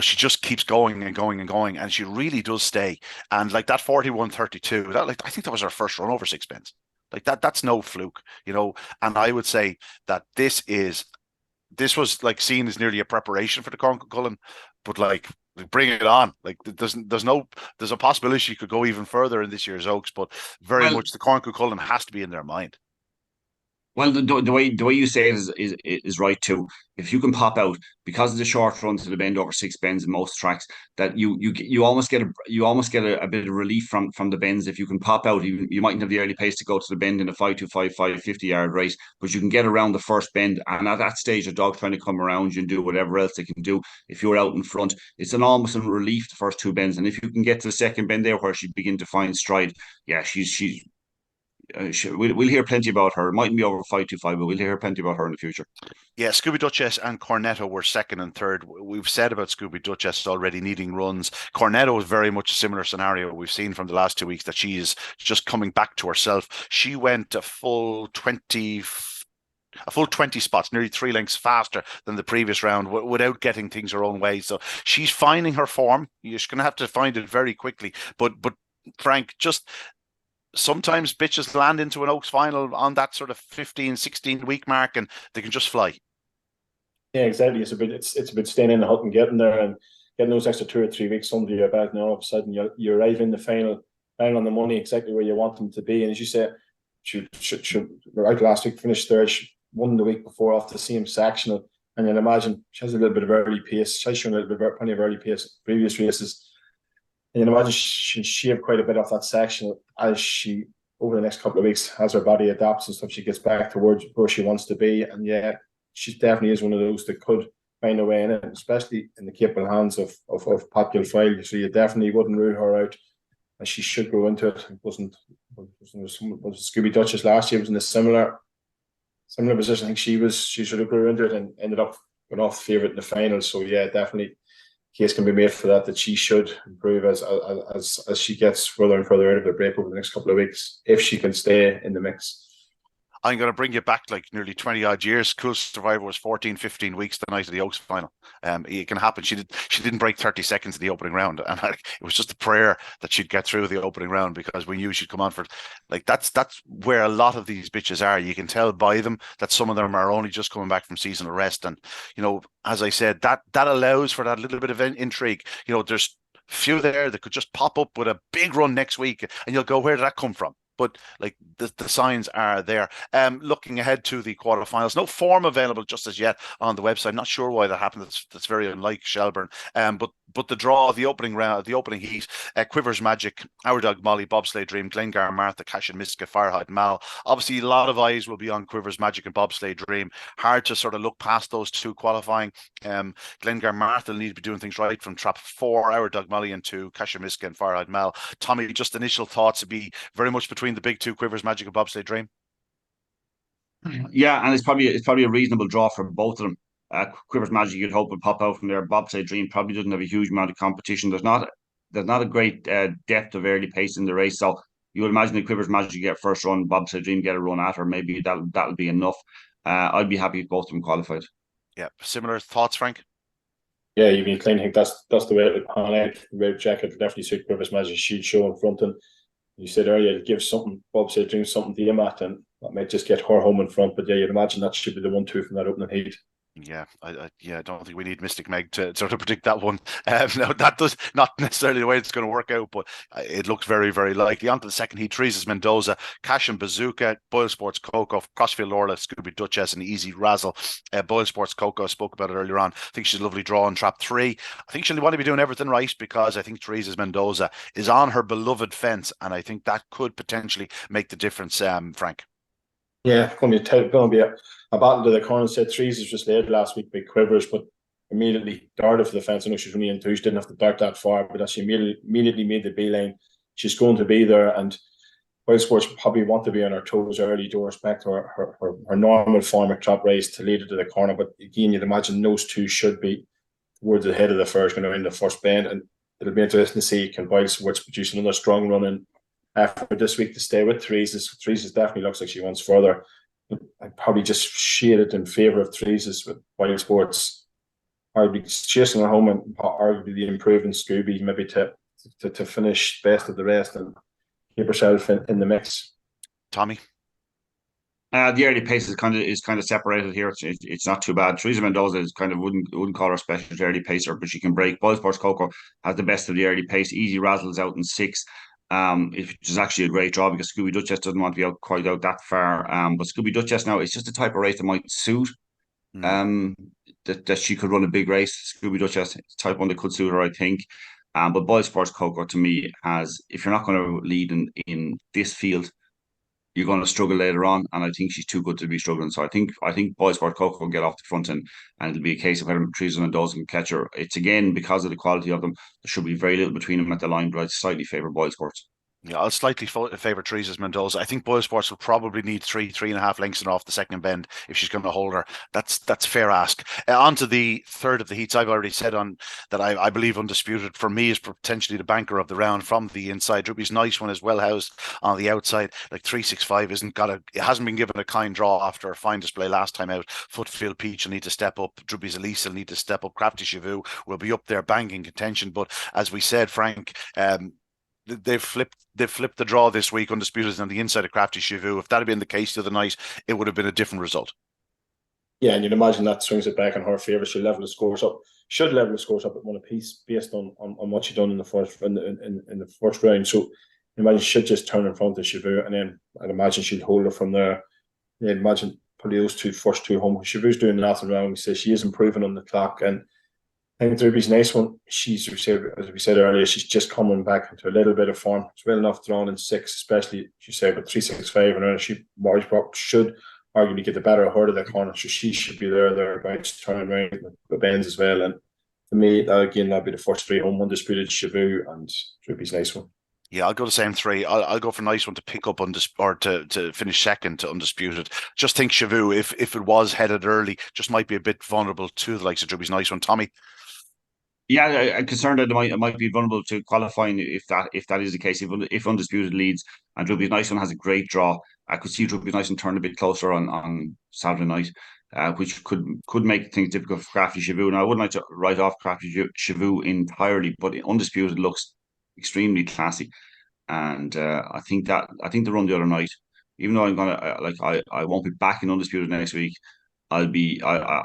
she just keeps going and going and going, and she really does stay. And like that 41-32, that like I think that was her first run over six bends. Like that's no fluke. And I would say that this was like seen as nearly a preparation for the Cork Cullen, but like bring it on. Like there's a possibility she could go even further in this year's Oaks, but very Well, much the Cork Cullen has to be in their mind. Well, the way you say it is right too. If you can pop out because of the short runs to the bend over six bends in most tracks, that you almost get a bit of relief from the bends. If you can pop out, you mightn't have the early pace to go to the bend in a 5.25, 50-yard race, but you can get around the first bend, and at that stage, a dog trying to come around you and do whatever else they can do. If you're out in front, it's an almost a relief the first two bends, and if you can get to the second bend there where she begin to find stride, yeah, she's we'll hear plenty about her. It mightn't be over 5.25, but we'll hear plenty about her in the future. Yeah, Scooby Duchess and Cornetto were second and third. We've said about Scooby Duchess already needing runs. Cornetto is very much a similar scenario we've seen from the last 2 weeks, that she is just coming back to herself. She went a full 20 spots, nearly 3 lengths faster than the previous round without getting things her own way. So she's finding her form. You're going to have to find it very quickly. But Frank, just sometimes bitches land into an Oaks final on that sort of 15-16 week mark and they can just fly. Yeah, exactly. It's a bit staying in the hut and getting there and getting those extra 2 or 3 weeks under your belt. Now all of a sudden you arrive in the final on the money, exactly where you want them to be. And as you say, she right last week, finished third. She won the week before off the same sectional. And then imagine she has a little bit of early pace. She's shown a little bit plenty of early pace in previous races. And you imagine she shaved quite a bit off that section as she, over the next couple of weeks, as her body adapts and stuff, she gets back towards where she wants to be. And yeah, she definitely is one of those that could find a way in it, especially in the capable hands of Pat Gilfoyle. So you definitely wouldn't rule her out, and she should go into it. It wasn't Scooby Duchess last year was in a similar position. I think she should have grew into it and ended up going off the favourite in the final. So yeah, definitely case can be made for that she should improve as she gets further and further out of the break over the next couple of weeks, if she can stay in the mix. I'm going to bring you back like nearly 20 odd years. Cool Survivor was 14-15 weeks the night of the Oaks final. It can happen. She didn't break 30 seconds in the opening round, and it was just a prayer that she'd get through the opening round, because we knew she'd come on for like that's where a lot of these bitches are. You can tell by them that some of them are only just coming back from seasonal rest, and as I said, that allows for that little bit of intrigue. There's few there that could just pop up with a big run next week, and you'll go, where did that come from? But like the signs are there. Looking ahead to the quarterfinals, no form available just as yet on the website. Not sure why that happened. That's very unlike Shelbourne. But the draw, the opening round, the opening heat, Quivers Magic, Our Dog Molly, Bobsleigh Dream, Glengar Martha, Cash and Miska, Firehide Mal. Obviously, a lot of eyes will be on Quivers Magic and Bobsleigh Dream. Hard to sort of look past those two qualifying. Glengar Martha will need to be doing things right from trap 4, Our Dog Molly, and 2, Cash and Miska and Firehide Mal. Tommy, just initial thoughts would be very much between the big two, Quivers Magic and Bobsleigh Dream. Yeah, and it's probably a reasonable draw for both of them. Quivers Magic, you'd hope, would pop out from there. Bobsleigh Dream probably doesn't have a huge amount of competition. There's not a great depth of early pace in the race, so you would imagine the Quivers Magic get first run, Bobsleigh Dream get a run at her. Maybe that'll be enough. I'd be happy if both of them qualified. Yeah, similar thoughts, Frank. Yeah, you mean Klein. I think that's the way it would pan out. The red jacket would definitely suit Quivers Magic. She'd show in front, and you said earlier, give something, Bobsleigh Dream something to aim at, and that might just get her home in front. But yeah, you'd imagine that should be the 1-2 from that opening heat. Yeah, I don't think we need Mystic Meg to sort of predict that one. No, that does not necessarily the way it's going to work out, but it looks very, very likely. On to the second heat, Teresa's Mendoza, Cash and Bazooka, Boyle Sports Coco, Crossfield Orla, Scooby Duchess, and Easy Razzle. Boyle Sports Coco, I spoke about it earlier on. I think she's a lovely draw on trap 3. I think she'll want to be doing everything right, because I think Teresa's Mendoza is on her beloved fence, and I think that could potentially make the difference, Frank. Yeah, going to be a battle to the corner. Said Trees was just led last week by Quivers, but immediately darted for the fence. I know she was only in 2, she didn't have to dart that far, but as she immediately made the beeline, she's going to be there. And Wild Sports probably want to be on her toes early to respect her normal form of trap race to lead her to the corner. But again, you'd imagine those two should be towards the head of the first, going to win the first bend. And it'll be interesting to see, can Wild Sports produce another strong run for this week to stay with Teresa's. Teresa's definitely looks like she wants further. I'd probably just shaded in favour of Teresa's with Wild Sports. Arguably chasing her home and arguably the improving Scooby maybe to finish best of the rest and keep herself in the mix. Tommy? The early pace is kind of separated here. It's not too bad. Teresa Mendoza is kind of wouldn't call her a special early pacer, but she can break. Boy Sports Coco has the best of the early pace. Easy Razzles out in 6. Which is actually a great draw because Scooby Duchess doesn't want to be out quite out that far. But Scooby Duchess now it's just a type of race that might suit. That she could run a big race. Scooby Duchess, type 1 that could suit her, I think. But Boy Sports Coco to me has, if you're not going to lead in this field, you're going to struggle later on, and I think she's too good to be struggling. So I think Boy Sports Coco will get off the front and it'll be a case of whether Teresa Mendoza can catch her. It's again because of the quality of them. There should be very little between them at the line, but I'd slightly favour Boy Sports. Yeah, I'll slightly favour Teresa's Mendoza. I think Boy Sports will probably need 3.5 lengths and off the second bend if she's going to hold her. That's fair ask. On to the third of the heats. I've already said on that I believe Undisputed for me is potentially the banker of the round from the inside. Droopy's Nice One is well housed on the outside. Like 3.65 it hasn't been given a kind draw after a fine display last time out. Footfield Peach will need to step up. Droopy's Elise will need to step up. Crafty Chivu will be up there banging contention. But as we said, Frank, they've flipped the draw this week. Undisputed on the inside of Crafty Chivu. If that had been the case the other night, it would have been a different result. Yeah, and you'd imagine that swings it back in her favour. She'll level the scores up. Should level the scores up at 1 apiece based on what she done in the first round. So I imagine she should just turn in front of Chivu, and then I'd imagine she'd hold her from there. Yeah, I'd imagine probably those first two home. Chivu's doing nothing wrong. We say she is improving on the clock, and I think Droopy's Nice One. She's, as we said earlier, she's just coming back into a little bit of form. It's well enough drawn in 6, especially she said with 3.65, and her she should arguably get the better of her to the corner, so she should be thereabouts turning around the bends as well. And to me, that'd be the first 3 home: Undisputed, Chivu, and Droopy's Nice One. Yeah, I'll go the same 3. I'll go for Nice One to pick up to finish second to Undisputed. Just think Chivu, if it was headed early, just might be a bit vulnerable to the likes of Droopy's Nice One. Tommy? Yeah, I'm concerned that it might be vulnerable to qualifying if that is the case. If Undisputed leads and Droopy's Nice One has a great draw, I could see Droopy's Nice One turn a bit closer on Saturday night, which could make things difficult for Crafty Chivu. Now I wouldn't like to write off Crafty Chivu entirely, but Undisputed looks extremely classy, and I think the run the other night, even though I'm gonna I won't be back in Undisputed next week. I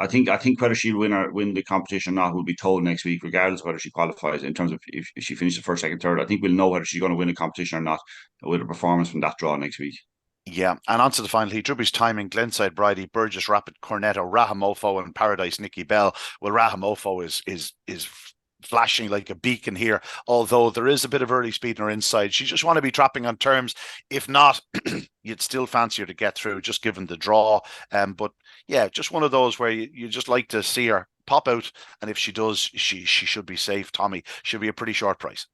think whether she'll win the competition or not will be told next week, regardless of whether she qualifies. In terms of if she finishes first, second, third, I think we'll know whether she's going to win a competition or not with a performance from that draw next week. Yeah, and on to the final heat. Droopy's Timing, Glenside Bridie, Burgess Rapid, Cornetto, Rahamofo, and Paradise Nikki Bell. Well, Rahamofo is flashing like a beacon here, although there is a bit of early speed in her inside. She just want to be trapping on terms. If not, you'd still fancy her to get through, just given the draw. But yeah, just one of those where you just like to see her pop out, and if she does, she should be safe. Tommy, she'll be a pretty short price.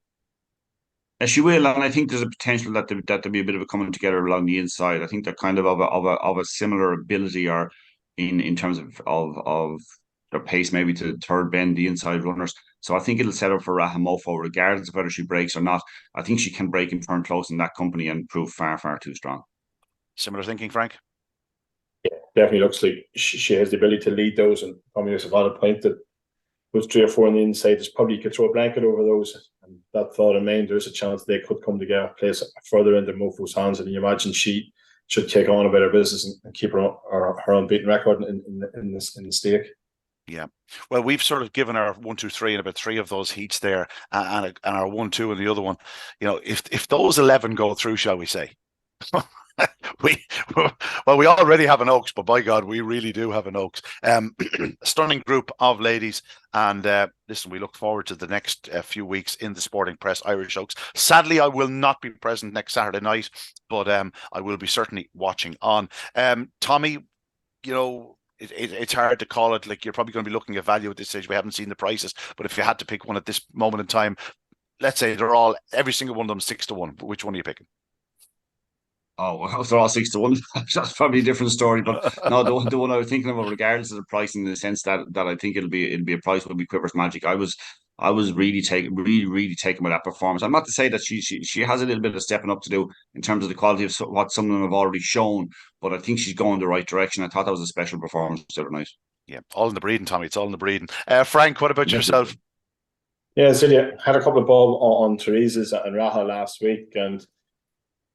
She will, and I think there's a potential that there'll be a bit of a coming together along the inside. I think they're kind of a similar ability, or in terms of their pace, maybe to third bend the inside runners. So I think it'll set up for Rahamofo, regardless of whether she breaks or not. I think she can break and turn close in that company and prove far, far too strong. Similar thinking, Frank? Yeah, definitely looks like she has the ability to lead those, and probably there's a lot of point that with 3 or 4 on the inside, there's probably you could throw a blanket over those. And that thought in mind, there's a chance they could come together, place further into Mofo's hands, and you imagine she should take on a better business and keep her unbeaten record in the stake. Yeah, well, we've sort of given our 1, 2, 3 and about 3 of those heats there, and our 1, 2 and the other one. You know, if those 11 go through, shall we say? we already have an Oaks, but by God, we really do have an Oaks. Stunning group of ladies, and listen, we look forward to the next few weeks in the Sporting Press Irish Oaks. Sadly, I will not be present next Saturday night, but I will be certainly watching on. Tommy, you know, it's hard to call it. Like, you're probably going to be looking at value at this stage. We haven't seen the prices, but if you had to pick one at this moment in time, let's say every single one of them 6 to 1. Which one are you picking? Oh, well, if they're all 6 to 1, that's probably a different story. But no, the one I was thinking about, regardless of the price, in the sense that I think it'll be a price, will be Quivers Magic. I was I was really taken by that performance. I'm not to say that she has a little bit of stepping up to do in terms of the quality of what some of them have already shown, but I think she's going the right direction. I thought that was a special performance the other night. Yeah, all in the breeding, Tommy. It's all in the breeding. Frank, what about yourself? Yeah, so yeah, had a couple of ball on Teresa's and Raha last week, and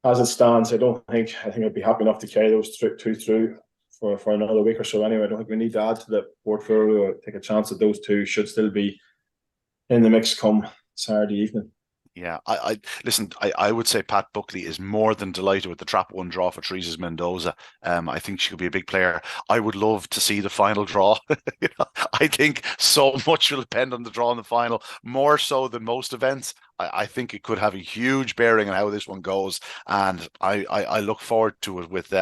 as it stands, I think I'd be happy enough to carry those two through for another week or so. Anyway, I don't think we need to add to the portfolio or take a chance that those two should still be in the mix come Saturday evening. Yeah, I listen. I would say Pat Buckley is more than delighted with the trap one draw for Teresa's Mendoza. I think she could be a big player. I would love to see the final draw. I think so much will depend on the draw in the final, more so than most events. I think it could have a huge bearing on how this one goes, and I look forward to it with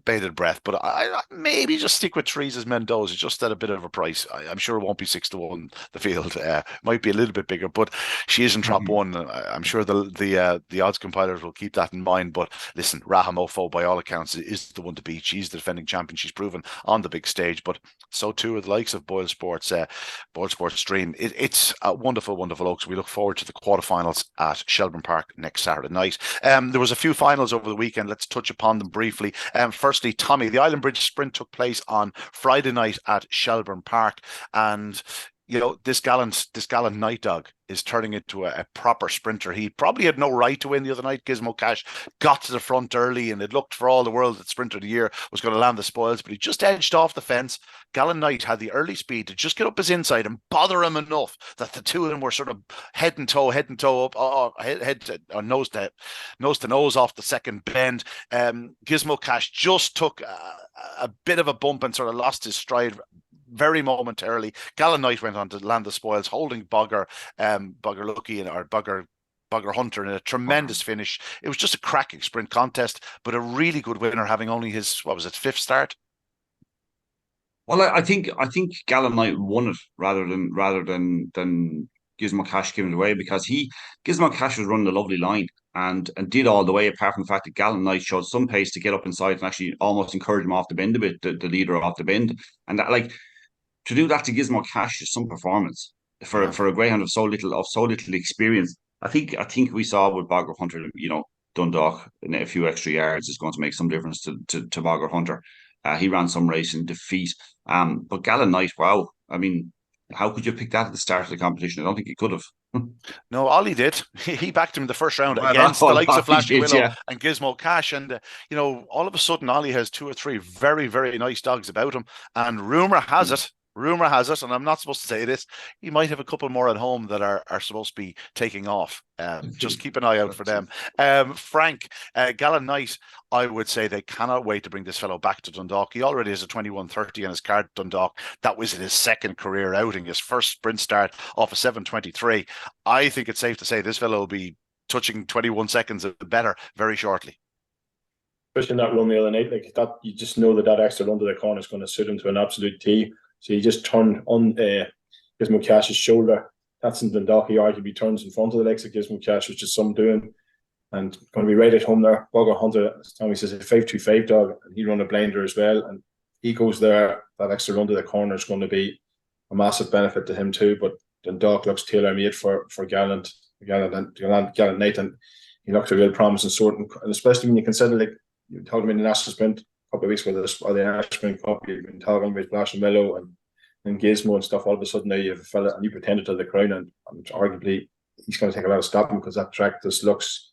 bated breath. But I maybe just stick with Teresa's Mendoza, just at a bit of a price. I'm sure it won't be 6-1. The field might be a little bit bigger, but she is in trap one. I'm sure the odds compilers will keep that in mind. But listen, Rahamofo, by all accounts, is the one to beat. She's the defending champion. She's proven on the big stage, but so too are the likes of Boyle Sports Stream. It's a wonderful, wonderful Oaks. We look forward to the quarterfinals at Shelbourne Park next Saturday night. There was a few finals over the weekend. Let's touch upon them briefly. Firstly, Tommy, the Islandbridge Sprint took place on Friday night at Shelbourne Park, and this gallant night dog is turning into a proper sprinter. He probably had no right to win the other night. Gizmo Cash got to the front early, and it looked for all the world that Sprinter of the Year was going to land the spoils, but he just edged off the fence. Gallant Knight had the early speed to just get up his inside and bother him enough that the two of them were sort of head and toe up, nose to nose off the second bend. Gizmo Cash just took a bit of a bump and sort of lost his stride very momentarily. Gallant Knight went on to land the spoils, holding Bugger Lucky or Bugger Hunter in a tremendous finish. It was just a cracking sprint contest, but a really good winner, having only his fifth start. Well, I think Gallant Knight won it rather than Gizmo Cash giving it away, because Gizmo Cash was running a lovely line and did all the way, apart from the fact that Gallant Knight showed some pace to get up inside and actually almost encourage him off the bend a bit, the leader off the bend, and that, like, to do that to Gizmo Cash is some performance for a greyhound of so little experience. I think we saw with Bogger Hunter, Dundalk in a few extra yards is going to make some difference to Bogger Hunter. He ran some race in defeat, but Gallant Knight, wow! I mean, how could you pick that at the start of the competition? I don't think he could have. No, Ollie did. He backed him in the first round against the likes of Flashy Willow and Gizmo Cash. And, all of a sudden, Ollie has two or three very, very nice dogs about him. And rumour has it, and I'm not supposed to say this, he might have a couple more at home that are supposed to be taking off. Just keep an eye out for them. Frank, Gallant Knight, I would say they cannot wait to bring this fellow back to Dundalk. He already has a 21:30 on his card at Dundalk. That was in his second career outing, his first sprint start off a 7:23. I think it's safe to say this fellow will be touching 21 seconds better very shortly. Especially in that run the other night, like that, you just know that extra run to the corner is going to suit him to an absolute T. So he just turned on Gizmo Cash's shoulder. That's in Dundalk. He arguably turns in front of the legs of Gizmo Cash, which is some doing. And going to be right at home there. Bugger Hunter, as Tommy says, a 5.25 dog, and he run a blinder as well. And he goes there. That extra run to the corner is going to be a massive benefit to him too. But Dundalk looks tailor-made for Gallant Knight, and he looks a real promising sort. And especially when you consider, like, you told him in the National Sprint a couple of weeks ago, the Irish Sprint Cup, you've been talking about Flash and Mellow and Gizmo and stuff. All of a sudden now you have a fella and you pretended to the crown, and arguably he's going to take a lot of stopping, because that track just looks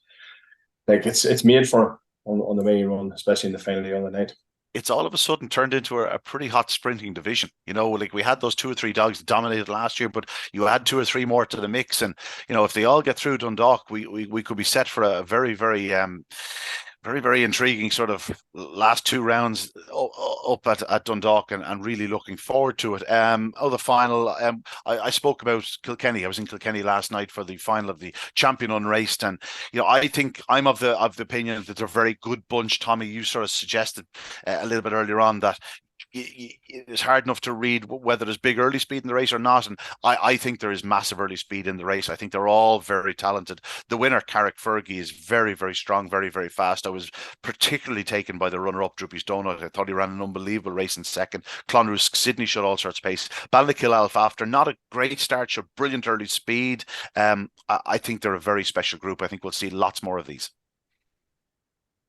like it's made for on the main run, especially in the final day on the night. It's all of a sudden turned into a pretty hot sprinting division. Like we had those two or three dogs that dominated last year, but you add two or three more to the mix, and if they all get through Dundalk, we could be set for a very, very very, very intriguing sort of last two rounds up at Dundalk, and really looking forward to it. The final, I spoke about Kilkenny. I was in Kilkenny last night for the final of the Champion Unraced, and I think I'm of the opinion that they're a very good bunch. Tommy, you sort of suggested a little bit earlier on that it's hard enough to read whether there's big early speed in the race or not. And I think there is massive early speed in the race. I think they're all very talented. The winner, Carrickfergie, is very, very strong, very, very fast. I was particularly taken by the runner-up, Droopy's Donut. I thought he ran an unbelievable race in second. Clonrusk Sydney showed all sorts of pace. Balnakill after not a great start, showed brilliant early speed. I think they're a very special group. I think we'll see lots more of these.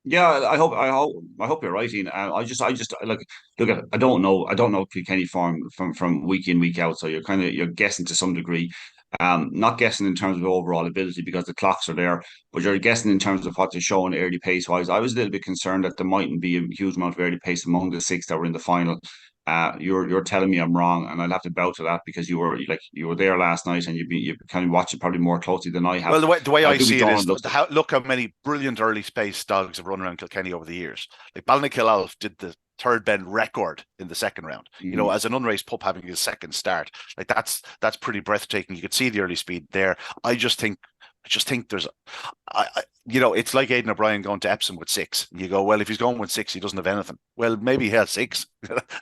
Yeah, I hope you're right, Ian. I just like look at. I don't know Kilkenny form from week in week out. So you're guessing to some degree, not guessing in terms of overall ability because the clocks are there, but you're guessing in terms of what they're showing early pace wise. I was a little bit concerned that there mightn't be a huge amount of early pace among the six that were in the final. You're telling me I'm wrong, and I'll have to bow to that because you were there last night and you kind of watched it probably more closely than I have. Well, the way I see it is, Looks look how many brilliant early space dogs have run around Kilkenny over the years. Like Balnakill did the third bend record in the second round. You know, as an unraced pup having his second start, like that's pretty breathtaking. You could see the early speed there. I just think there's, it's like Aidan O'Brien going to Epsom with six. You go, well, if he's going with six, he doesn't have anything. Well, maybe he has six.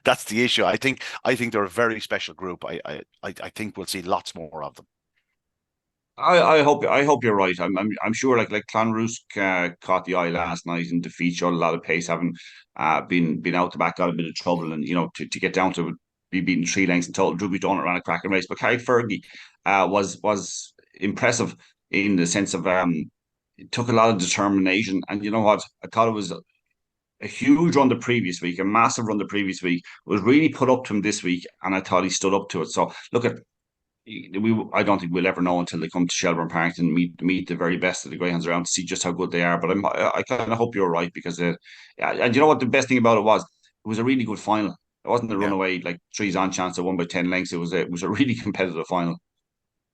That's the issue. I think they're a very special group. I think we'll see lots more of them. I hope you're right. I'm sure like Clonrusk caught the eye last night in defeat, showed a lot of pace, having been out the back, got a bit of trouble, and to get down to be beaten 3 lengths in total. Droopy Donut ran a cracking race, but Carrickfergie was impressive in the sense of it took a lot of determination, and you know what? I thought it was a huge run the previous week, a massive run the previous week. It was really put up to him this week, and I thought he stood up to it. So look at I don't think we'll ever know until they come to Shelbourne Park and meet the very best of the Greyhounds around to see just how good they are. But I kind of hope you're right because yeah, and you know what the best thing about it was a really good final. It wasn't a Yeah. runaway like threes on chance of 1 by 10 lengths. It was a really competitive final.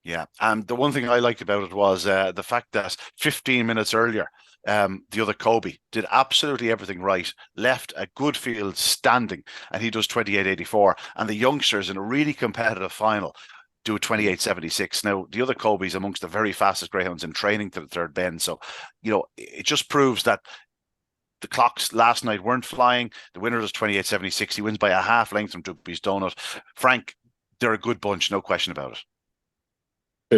Yeah, and the one thing I liked about it was the fact that 15 minutes earlier, the other Kobe did absolutely everything right, left a good field standing, and he does 28.84. And the youngsters in a really competitive final do 28.76. Now, the other Kobe's amongst the very fastest greyhounds in training to the third bend. So, it just proves that the clocks last night weren't flying. The winner does 28.76. He wins by a half length from Droopy's Donut. Frank, they're a good bunch, no question about it.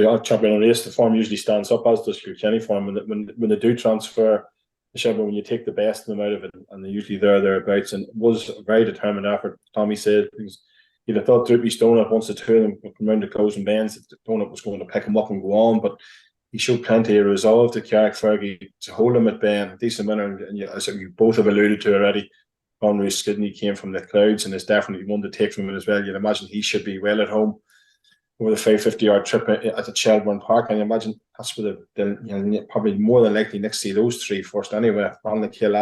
I'll chop in on this. The form usually stands up, as does Kilkenny form. When they do transfer the Shelbourne, when you take the best of them out of it, and they're usually thereabouts, and it was a very determined effort. Tommy said because you'd have thought Droopy's Donut, once the two of them come round the closing bends, the Donut was going to pick him up and go on, but he showed plenty of resolve to Carrickfergie to hold him at bay. Decent winner, and as you both have alluded to already, Conroy Skidney came from the clouds and is definitely one to take from it as well. You'd imagine he should be well at home over the 550-yard trip at the Shelbourne Park, and I imagine that's where they'll probably more than likely next see those three first anyway. Balnakill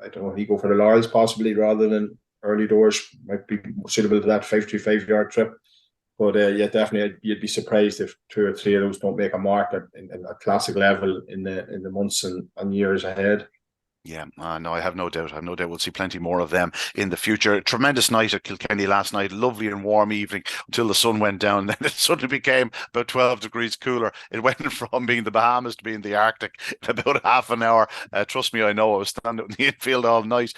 I don't know if he go for the laurels possibly rather than early doors, might be suitable to that 525-yard trip. But yeah, definitely you'd be surprised if 2 or 3 of those don't make a mark at a classic level in the months and years ahead. Yeah, no, I have no doubt. I have no doubt we'll see plenty more of them in the future. Tremendous night at Kilkenny last night. Lovely and warm evening until the sun went down. Then it suddenly became about 12 degrees cooler. It went from being the Bahamas to being the Arctic in about half an hour. Trust me, I know. I was standing out in the infield all night.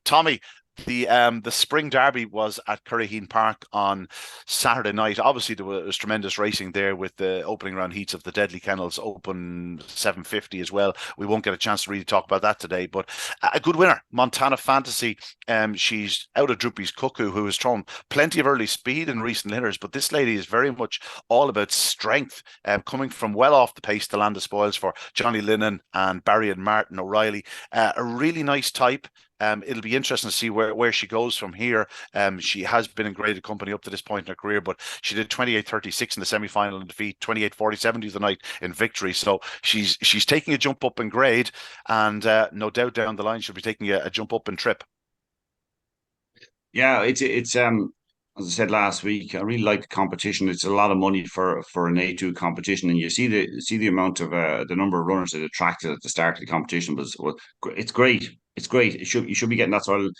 Tommy, the Spring Derby was at Curraheen Park on Saturday night. Obviously, there was tremendous racing there with the opening round heats of the Deadly Kennels Open 750 as well. We won't get a chance to really talk about that today, but a good winner, Montana Fantasy. She's out of Droopy's Cuckoo, who has thrown plenty of early speed in recent litters, but this lady is very much all about strength, coming from well off the pace to land the spoils for Johnny Lennon and Barry and Martin O'Reilly. A really nice type. It'll be interesting to see where she goes from here. She has been in graded company up to this point in her career, but she did 28.36 in the semi-final in defeat, 28.47 the other night in victory. So she's taking a jump up in grade, and no doubt down the line she'll be taking a jump up in trip. Yeah, it's as I said last week, I really like the competition. It's a lot of money for an A2 competition, and you see the amount of the number of runners that attracted at the start of the competition it's great. It's great. You should be getting that sort of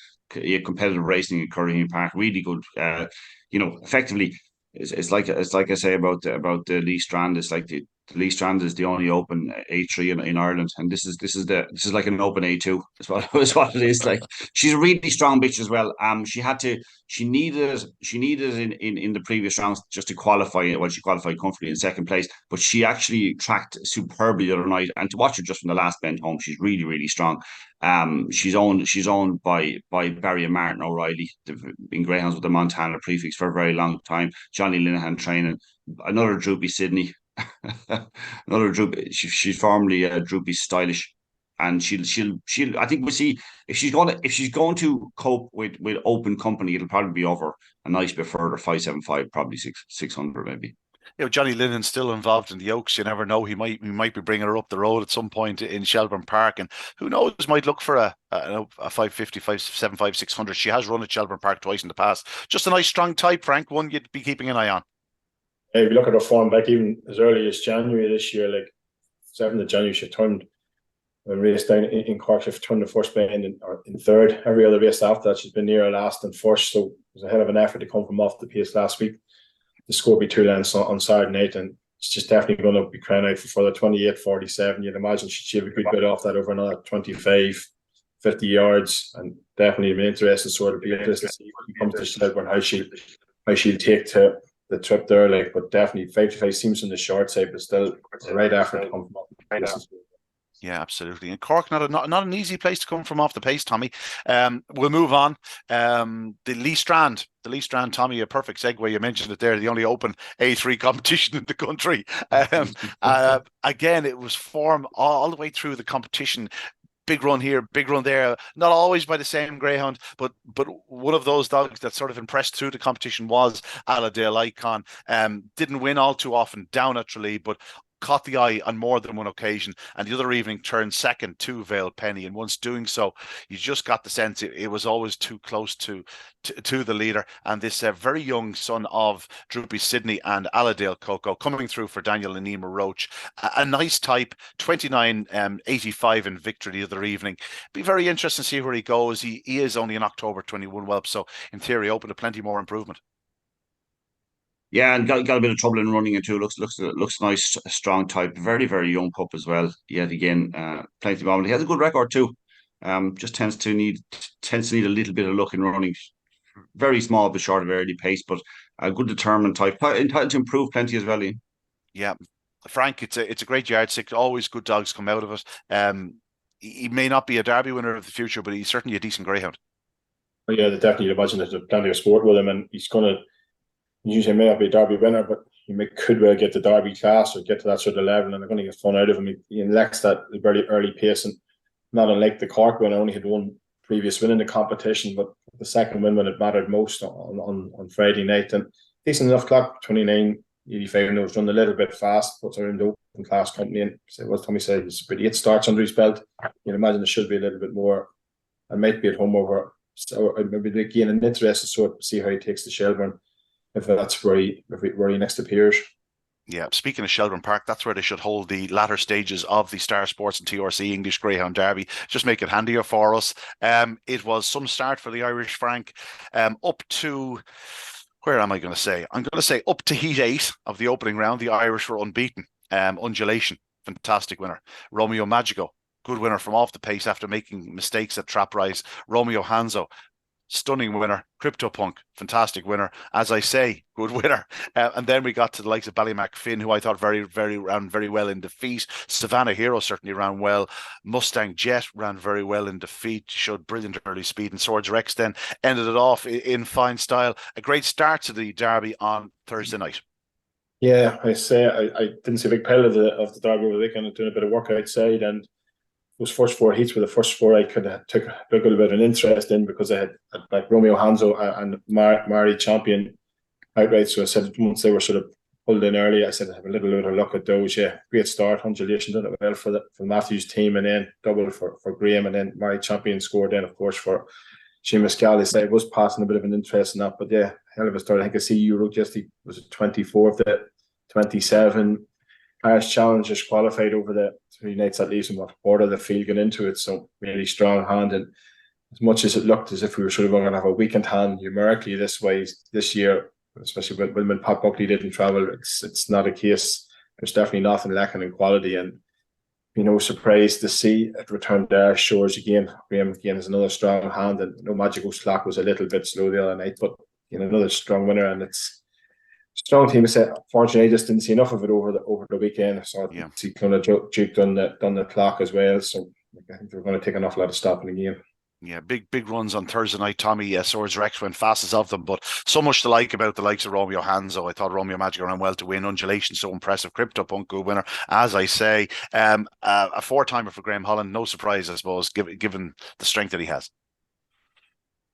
competitive racing at Curraheen Park. Really good. Effectively, it's like I say about the Lee Strand. It's like the Lee Strand is the only open A3 in Ireland, and this is like an open A2. Is what it is. Like, she's a really strong bitch as well. She needed in the previous rounds just to qualify. Well, she qualified comfortably in second place, but she actually tracked superbly the other night. And to watch her just from the last bend home, she's really, really strong. She's owned by Barry and Martin O'Reilly in Greyhounds with the Montana prefix for a very long time. Johnny Linehan training. Another Droopy Sydney. Another Droopy. She's formerly Droopy Stylish, and she'll. I think we'll see if she's going to cope with open company. It'll probably be over a nice bit further, 575, probably 600 maybe. You know, Johnny Linnon's still involved in the Oaks. You never know. He might be bringing her up the road at some point in Shelbourne Park, and who knows, might look for a 550, 575, 600. She has run at Shelbourne Park twice in the past. Just a nice strong type, Frank. One you'd be keeping an eye on. If you look at her form back even as early as January this year, like 7th of January, she turned a race down in Cork. She turned the first bend in third. Every other race after that, she's been near last and first. So it was a hell of an effort to come from off the pace last week. The score be 2 lengths on Saturday night, and it's just definitely going to be crying out for the 28-47. You'd imagine she'd have a good bit off that over another 25, 50 yards, and definitely be interested sort of be interested to see when it comes to Shelbourne how she'll take to the trip there, like, but definitely 5-5 seems on the short side, but still the right effort to come from off the pace. Yeah, absolutely. And Cork, not an easy place to come from off the pace, Tommy. We'll move on. The Lee Strand, Tommy, a perfect segue. You mentioned it there, the only open A3 competition in the country. Again, it was form all the way through the competition. Big run here, big run there. Not always by the same greyhound, but one of those dogs that sort of impressed through the competition was Aladale Icon. Didn't win all too often down at Tralee, but caught the eye on more than one occasion, and the other evening turned second to Vale Penny, and once doing so, you just got the sense it was always too close to the leader. And this very young son of Droopy Sydney and Aladale Coco coming through for Daniel and Nima Roach, a nice type, 29.85 in victory the other evening. Be very interesting to see where he goes. He is only an October 21 whelp, so in theory open to plenty more improvement. Yeah, and got a bit of trouble in running it too. Looks nice, strong type, very, very young pup as well. Yet again, plenty of moment. He has a good record too. Just tends to need a little bit of luck in running. Very small but short of early pace, but a good determined type. Entitled to improve plenty as well, Ian. Yeah, Frank, it's a great yardstick. Always good dogs come out of it. He may not be a Derby winner of the future, but he's certainly a decent greyhound. Well, yeah, definitely imagine there's plenty of sport with him, and he's going to. Usually may not be a Derby winner, but he could well get the Derby class or get to that sort of level, and they're going to get fun out of him. He lacks that very early pace, and not unlike the Cork winner, only had one previous win in the competition, but the second win when it mattered most on Friday night. And decent enough clock, 29.85, and it was run a little bit fast, puts her in the open class company. And what Tommy said, it's about 8 starts under his belt. You'd imagine there should be a little bit more. I might be at home over, so maybe again an interested sort to see how he takes the Shelbourne, if that's where he next appears. Yeah, speaking of Shelbourne Park, that's where they should hold the latter stages of the Star Sports and TRC English Greyhound Derby. Just make it handier for us. It was some start for the Irish, Frank, up to, where am I going to say? I'm going to say up to Heat 8 of the opening round. The Irish were unbeaten. Undulation, fantastic winner. Romeo Magico, good winner from off the pace after making mistakes at Trap Rise. Romeo Hanzo, stunning winner. CryptoPunk, fantastic winner. As I say, good winner. And then we got to the likes of Ballymac Finn, who I thought ran very well in defeat. Savannah Hero certainly ran well. Mustang Jet ran very well in defeat, showed brilliant early speed. And Swords Rex then ended it off in fine style. A great start to the Derby on Thursday night. Yeah, I didn't see a big pile of the Derby over the weekend, doing a bit of work outside, and those first 4 heats were the first 4 I could have took a little bit of an interest in, because I had like Romeo Hanzo and Mari champion outright. So I said once they were sort of pulled in early, I said I'd have a little bit of luck at those. Yeah, great start. Undulation done it well for Matthew's team, and then double for Graham, and then Mari champion scored then of course for Seamus Galley. So I was passing a bit of an interest in that, but yeah, hell of a start. I think I see Euro just was it 24 of the 27 Irish challengers qualified over the 3 nights at least, and what order the field got into it. So really strong hand, and as much as it looked as if we were sort of going to have a weakened hand numerically this year, especially when Pat Buckley didn't travel, it's not a case. there's definitely nothing lacking in quality, and be no surprise to see it return to our shores again. Graham again is another strong hand, and Magical Slack was a little bit slow the other night, but another strong winner, and it's a strong team. Unfortunately, I just didn't see enough of it over the weekend. So I see Clonard done the clock as well. So I think they're going to take an awful lot of stopping again. Yeah, big runs on Thursday night, Tommy. Swords Rex went fastest of them, but so much to like about the likes of Romeo Hanzo. I thought Romeo Magic ran well to win. Undulation, so impressive. Crypto Punk, good winner, as I say. A four-timer for Graham Holland. No surprise, I suppose, given the strength that he has.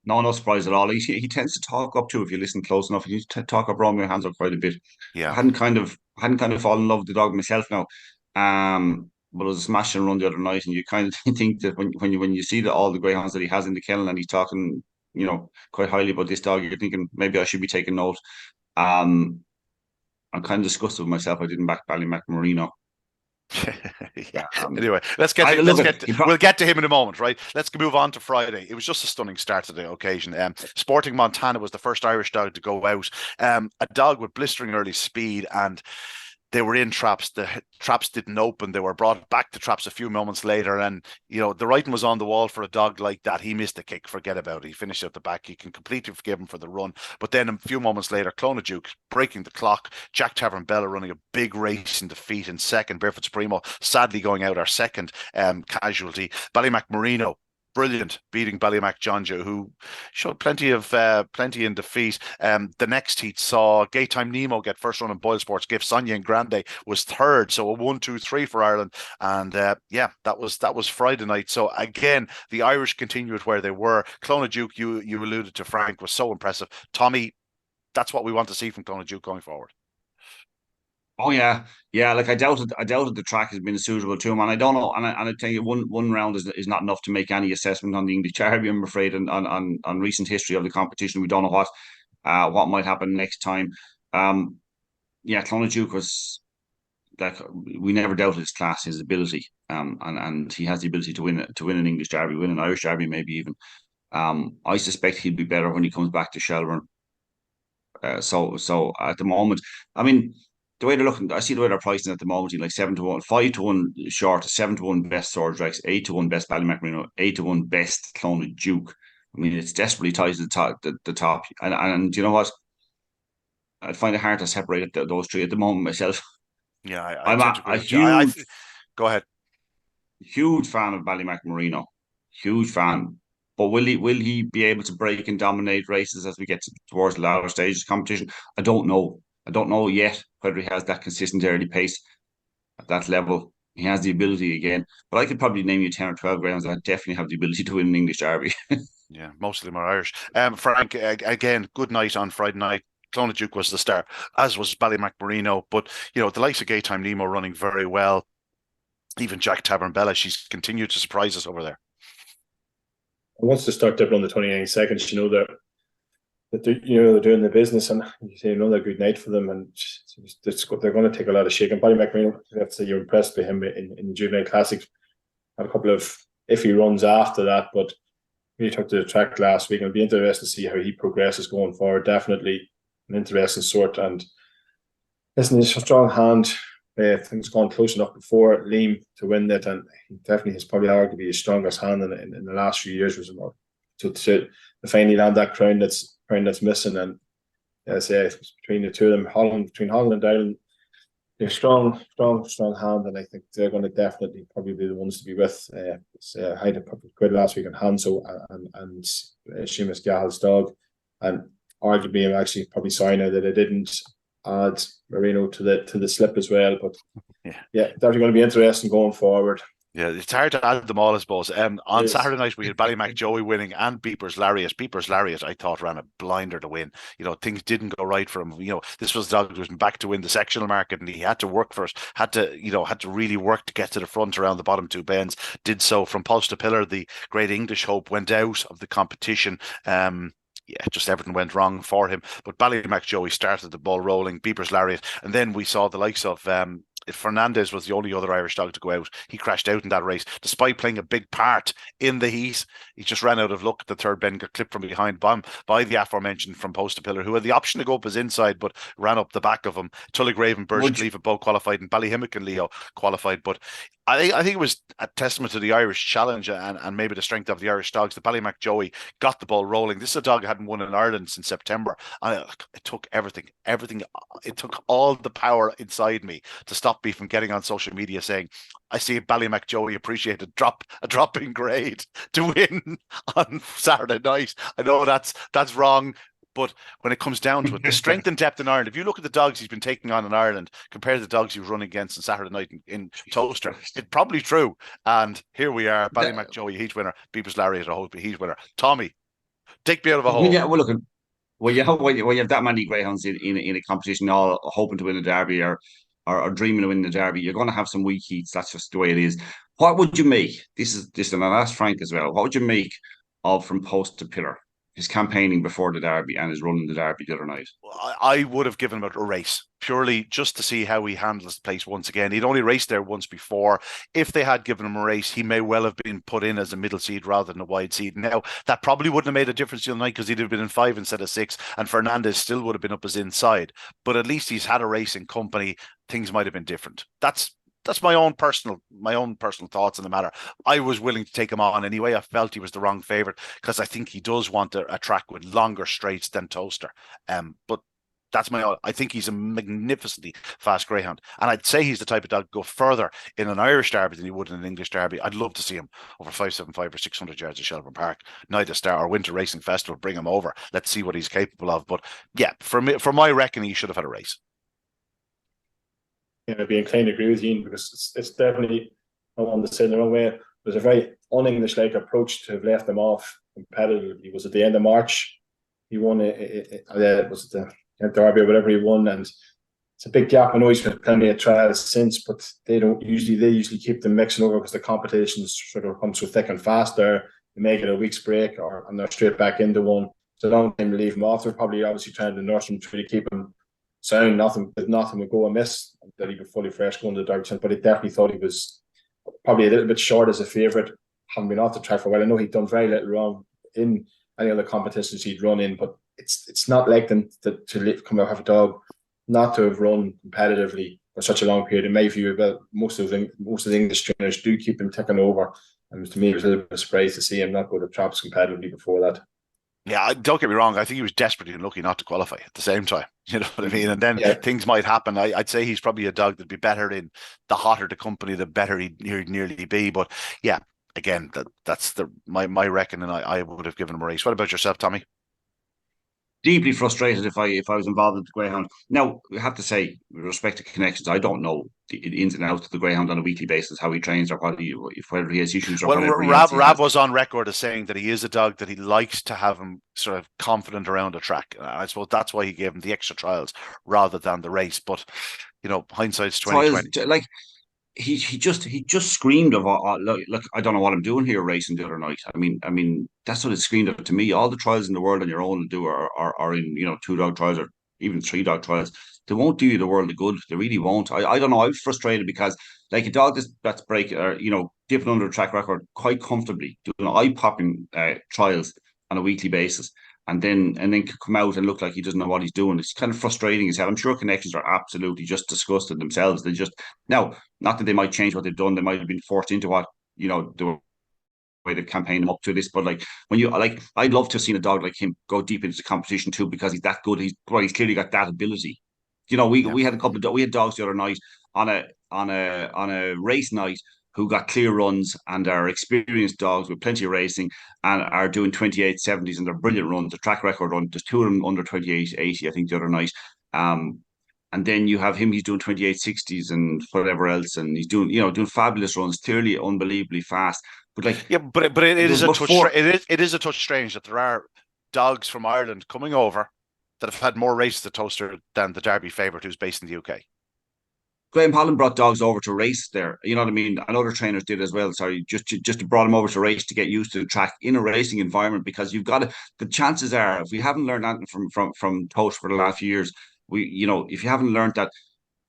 No surprise at all. He tends to talk up to, if you listen close enough, he talk up Romeo Hanzo quite a bit. Yeah, I hadn't kind of fallen in love with the dog myself now. But it was a smash and run the other night, and you kind of think that when you see that all the greyhounds that he has in the kennel, and he's talking, quite highly about this dog, you're thinking maybe I should be taking note. I'm kind of disgusted with myself. I didn't back Ballymac Marino. Yeah. Anyway, we'll get to him in a moment, right? Let's move on to Friday. It was just a stunning start to the occasion. Sporting Montana was the first Irish dog to go out. A dog with blistering early speed, and they were in traps. The traps didn't open. They were brought back to traps a few moments later. And, the writing was on the wall for a dog like that. He missed the kick. Forget about it. He finished at the back. You can completely forgive him for the run. But then a few moments later, Clonard breaking the clock. Jack Tavern Bella running a big race in defeat in second. Barefoot Supremo sadly going out our second casualty. Ballymac Marino, brilliant, beating Ballymac Jonja, who showed plenty in defeat. The next heat saw Gaytime Nemo get first run in Boyle Sports. Gift Sonia and Grande was third, so a 1-2-3 for Ireland. And that was Friday night. So again, the Irish continued where they were. Clonard, you alluded to, Frank, was so impressive. Tommy, that's what we want to see from Clonard going forward. Oh yeah. Like I doubted the track has been suitable to him, and I don't know. And I tell you, one round is not enough to make any assessment on the English Derby. I'm afraid, and on recent history of the competition, we don't know what might happen next time. Clonard was, like, we never doubted his class, his ability, and he has the ability to win an English Derby, win an Irish Derby, maybe even. I suspect he'll be better when he comes back to Shelbourne. So at the moment, I mean, the way they're looking, I see the way they're pricing at the moment, like 7-1, 5-1 short, 7-1 best Swords Rex, 8-1 best Ballymac Marino, 8-1 best Clonard Duke. I mean, it's desperately tied to the top. And you know what? I find it hard to separate those three at the moment myself. Yeah, I'm a huge, go ahead. Huge fan of Ballymac Marino. Huge fan. But will he be able to break and dominate races as we get towards the latter stages of competition? I don't know. I don't know yet whether he has that consistent early pace at that level. He has the ability again, but I could probably name you 10 or 12 grounds that definitely have the ability to win an English Derby. Yeah, most of them are Irish. Frank, again, good night on Friday night. Clonard Duke was the star, as was Ballymac Marino. But, the likes of Gaytime Nemo running very well. Even Jack Tavern Bella, she's continued to surprise us over there. Once they start dipping on the 29 seconds, they're doing the business, and you say another good night for them, and they're going to take a lot of shaking. Ballymac Marino, I have to say you're impressed by him in the Juvenile Classic. Had a couple of iffy runs after that, but he took to the track last week. It'll be interesting to see how he progresses going forward. Definitely an interesting sort, and listen, he's a strong hand. Things gone close enough before Liam to win that, and he definitely has probably arguably his strongest hand in the last few years. Was more to finally land that crown that's missing, and as I say, between the two of them, between Holland and Ireland, they're strong hand, and I think they're going to definitely probably be the ones to be with. I had a couple of quid last week on Hanso and Seamus Gahal's dog, and arguably I'm actually probably sorry now that I didn't add Marino to the slip as well. But yeah, definitely going to be interesting going forward. Yeah, it's hard to add them all, I suppose. On Saturday night, we had Ballymac Joey winning and Beeper's Lariat. Beeper's Lariat, I thought, ran a blinder to win. Things didn't go right for him. This was the dog who was back to win the sectional market, and he had to work for it. Had to really work to get to the front around the bottom two bends. Did so from post to pillar. The Great English Hope went out of the competition. Just everything went wrong for him. But Ballymac Joey started the ball rolling, Beeper's Lariat, and then we saw the likes of Fernandez was the only other Irish dog to go out. He crashed out in that race, despite playing a big part in the heat. He just ran out of luck at the third bend, got clipped from behind by the aforementioned from post to pillar, who had the option to go up his inside, but ran up the back of him. Tulligrave and Burge Cleave both qualified, and Ballyhimmock and Leo qualified. But I think it was a testament to the Irish challenge and maybe the strength of the Irish dogs. The Ballymac Joey got the ball rolling. This is a dog who hadn't won in Ireland since September. And it took everything. It took all the power inside me to stop me from getting on social media saying, I see Ballymac Joey appreciate a drop in grade to win on Saturday night. I know that's wrong. But when it comes down to it, the strength and depth in Ireland, if you look at the dogs he's been taking on in Ireland compared to the dogs he was running against on Saturday night in Toaster, it's probably true. And here we are, Ballymac Joey, heat winner, Beavers Lariat, a heat winner. Tommy, take me out of a hole. Yeah, well, look, you have that many greyhounds in a competition, all hoping to win a derby or dreaming of winning the derby, you're going to have some weak heats. That's just the way it is. What would you make? And I'll ask Frank as well. What would you make of from post to pillar? His campaigning before the derby and his running the derby the other night. I would have given him a race purely just to see how he handles the place once again. He'd only raced there once before. If they had given him a race, he may well have been put in as a middle seed rather than a wide seed. Now, that probably wouldn't have made a difference the other night because he'd have been in 5 instead of 6, and Fernandez still would have been up his inside. But at least he's had a race in company. Things might have been different. That's my own personal thoughts on the matter. I was willing to take him on anyway. I felt he was the wrong favourite because I think he does want a track with longer straights than Toaster. But that's I think he's a magnificently fast greyhound, and I'd say he's the type of dog to go further in an Irish derby than he would in an English derby. I'd love to see him over 575 or 600 yards at Shelbourne Park, Night of Star or Winter Racing Festival. Bring him over. Let's see what he's capable of. But yeah, for my reckoning, he should have had a race. I'd be inclined to agree with you because it's definitely, I want to say in the wrong way, it was a very un-English-like approach to have left them off competitively. He was at the end of March. He won it was the derby or whatever he won, and it's a big gap. I know he's had plenty of trials since, but they usually keep them mixing over because the competitions sort of come so thick and fast there. They may get a week's break and they're straight back into one. It's a long time to leave him off. They're probably obviously trying to nurse him to keep him sound. Nothing would go amiss that he'd be fully fresh going to the derby. But I definitely thought he was probably a little bit short as a favourite, having been off the track for a while. I know he'd done very little wrong in any other competitions he'd run in, but it's not like them to come out have a dog not to have run competitively for such a long period. In my view, about most of the English trainers do keep him ticking over, and to me, it was a little bit surprised to see him not go to traps competitively before that. Yeah, don't get me wrong. I think he was desperately unlucky not to qualify at the same time. You know what I mean? And then things might happen. I'd say he's probably a dog that'd be better in the hotter the company, the better he'd nearly be. But yeah, again, that's my reckoning. I would have given him a race. What about yourself, Tommy? Deeply frustrated if I was involved in the Greyhound. Now, we have to say, with respect to connections, I don't know the ins and outs of the Greyhound on a weekly basis, how he trains or whether he has issues or whatever. Rab was on record as saying that he is a dog that he likes to have him sort of confident around a track. I suppose that's why he gave him the extra trials rather than the race. But you know, hindsight's 2020. Like he just screamed of look, I don't know what I'm doing here racing the other night. I mean that's what it screamed of to me. All the trials in the world on your own to do are in 2-dog trials or even 3-dog trials. They won't do you the world of good. They really won't. I don't know. I was frustrated because like a dog that's breaking or dipping under a track record quite comfortably, doing eye-popping trials on a weekly basis. And then come out and look like he doesn't know what he's doing. It's kind of frustrating as hell. I'm sure connections are absolutely just disgusted themselves. They just now, not that they might change what they've done. They might have been forced into what the way they campaign them up to this. But like when you I'd love to have seen a dog like him go deep into the competition too because he's that good. He's clearly got that ability. We had we had dogs the other night on a race night who got clear runs and are experienced dogs with plenty of racing and are doing 28.70s and they're brilliant runs, a track record run. There's 2 of them under 28.80, I think, the other night. And then you have him, he's doing 28.60s and whatever else, and he's doing fabulous runs, clearly unbelievably fast. But like, yeah, but it is a touch. It is a touch strange that there are dogs from Ireland coming over that have had more races at Toaster than the Derby favourite who's based in the UK. Graham Holland brought dogs over to race there. You know what I mean? And other trainers did as well. Sorry, just brought them over to race to get used to the track in a racing environment because you've got to. The chances are, if we haven't learned anything from Toast for the last few years, if you haven't learned that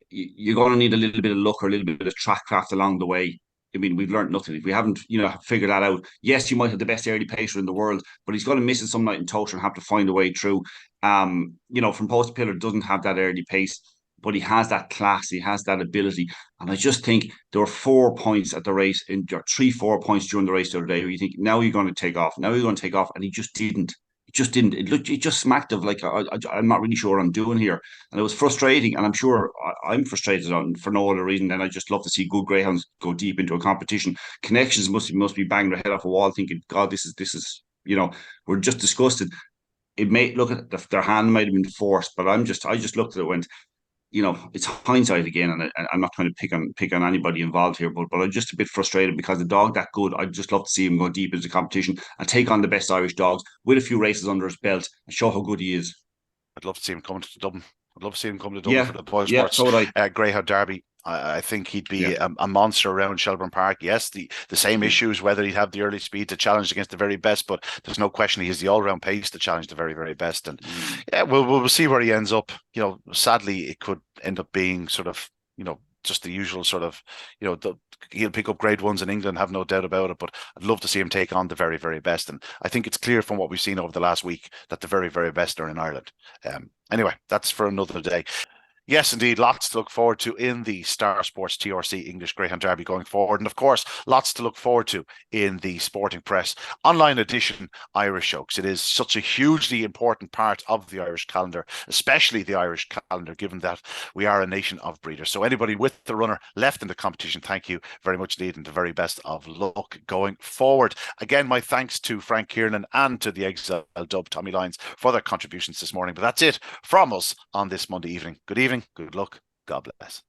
you're going to need a little bit of luck or a little bit of track craft along the way. I mean, we've learned nothing. If we haven't, figured that out, yes, you might have the best early pacer in the world, but he's going to miss it some night in total and have to find a way through. From post to pillar doesn't have that early pace, but he has that class, he has that ability. And I just think there were 4 points at the race, 4 points during the race the other day, where you think, now you're going to take off, and he just didn't. It just didn't. It just smacked of like, I'm not really sure what I'm doing here. And it was frustrating. And I'm sure I'm frustrated for no other reason than I just love to see good greyhounds go deep into a competition. Connections must be banging their head off a wall thinking, God, this is, we're just disgusted. It may look at their hand might have been forced, but I just looked at it and went, it's hindsight again, and I'm not trying to pick on anybody involved here, but I'm just a bit frustrated because the dog that good, I'd just love to see him go deep into the competition and take on the best Irish dogs with a few races under his belt and show how good he is. I'd love to see him coming to Dublin. I'd love to see him come to Dublin Yeah, for the Boys yeah, Sports so would I. Greyhound Derby. I think he'd be Yeah. a monster around Shelbourne Park. Yes, the same issues, whether he'd have the early speed to challenge against the very best, but there's no question he has the all-round pace to challenge the very, very best. And yeah, we'll see where he ends up. Sadly, it could end up being sort of, just the usual sort of, he'll pick up grade ones in England, have no doubt about it. But I'd love to see him take on the very, very best. And I think it's clear from what we've seen over the last week that the very, very best are in Ireland. Anyway, that's for another day. Yes, indeed. Lots to look forward to in the Star Sports TRC English Greyhound Derby going forward. And of course, lots to look forward to in the Sporting Press online edition Irish Show, because it is such a hugely important part of the Irish calendar, especially the Irish calendar, given that we are a nation of breeders. So anybody with the runner left in the competition, thank you very much indeed, and the very best of luck going forward. Again, my thanks to Frank Kiernan and to the Exile Dub Tommy Lyons for their contributions this morning. But that's it from us on this Monday evening. Good evening. Good luck. God bless.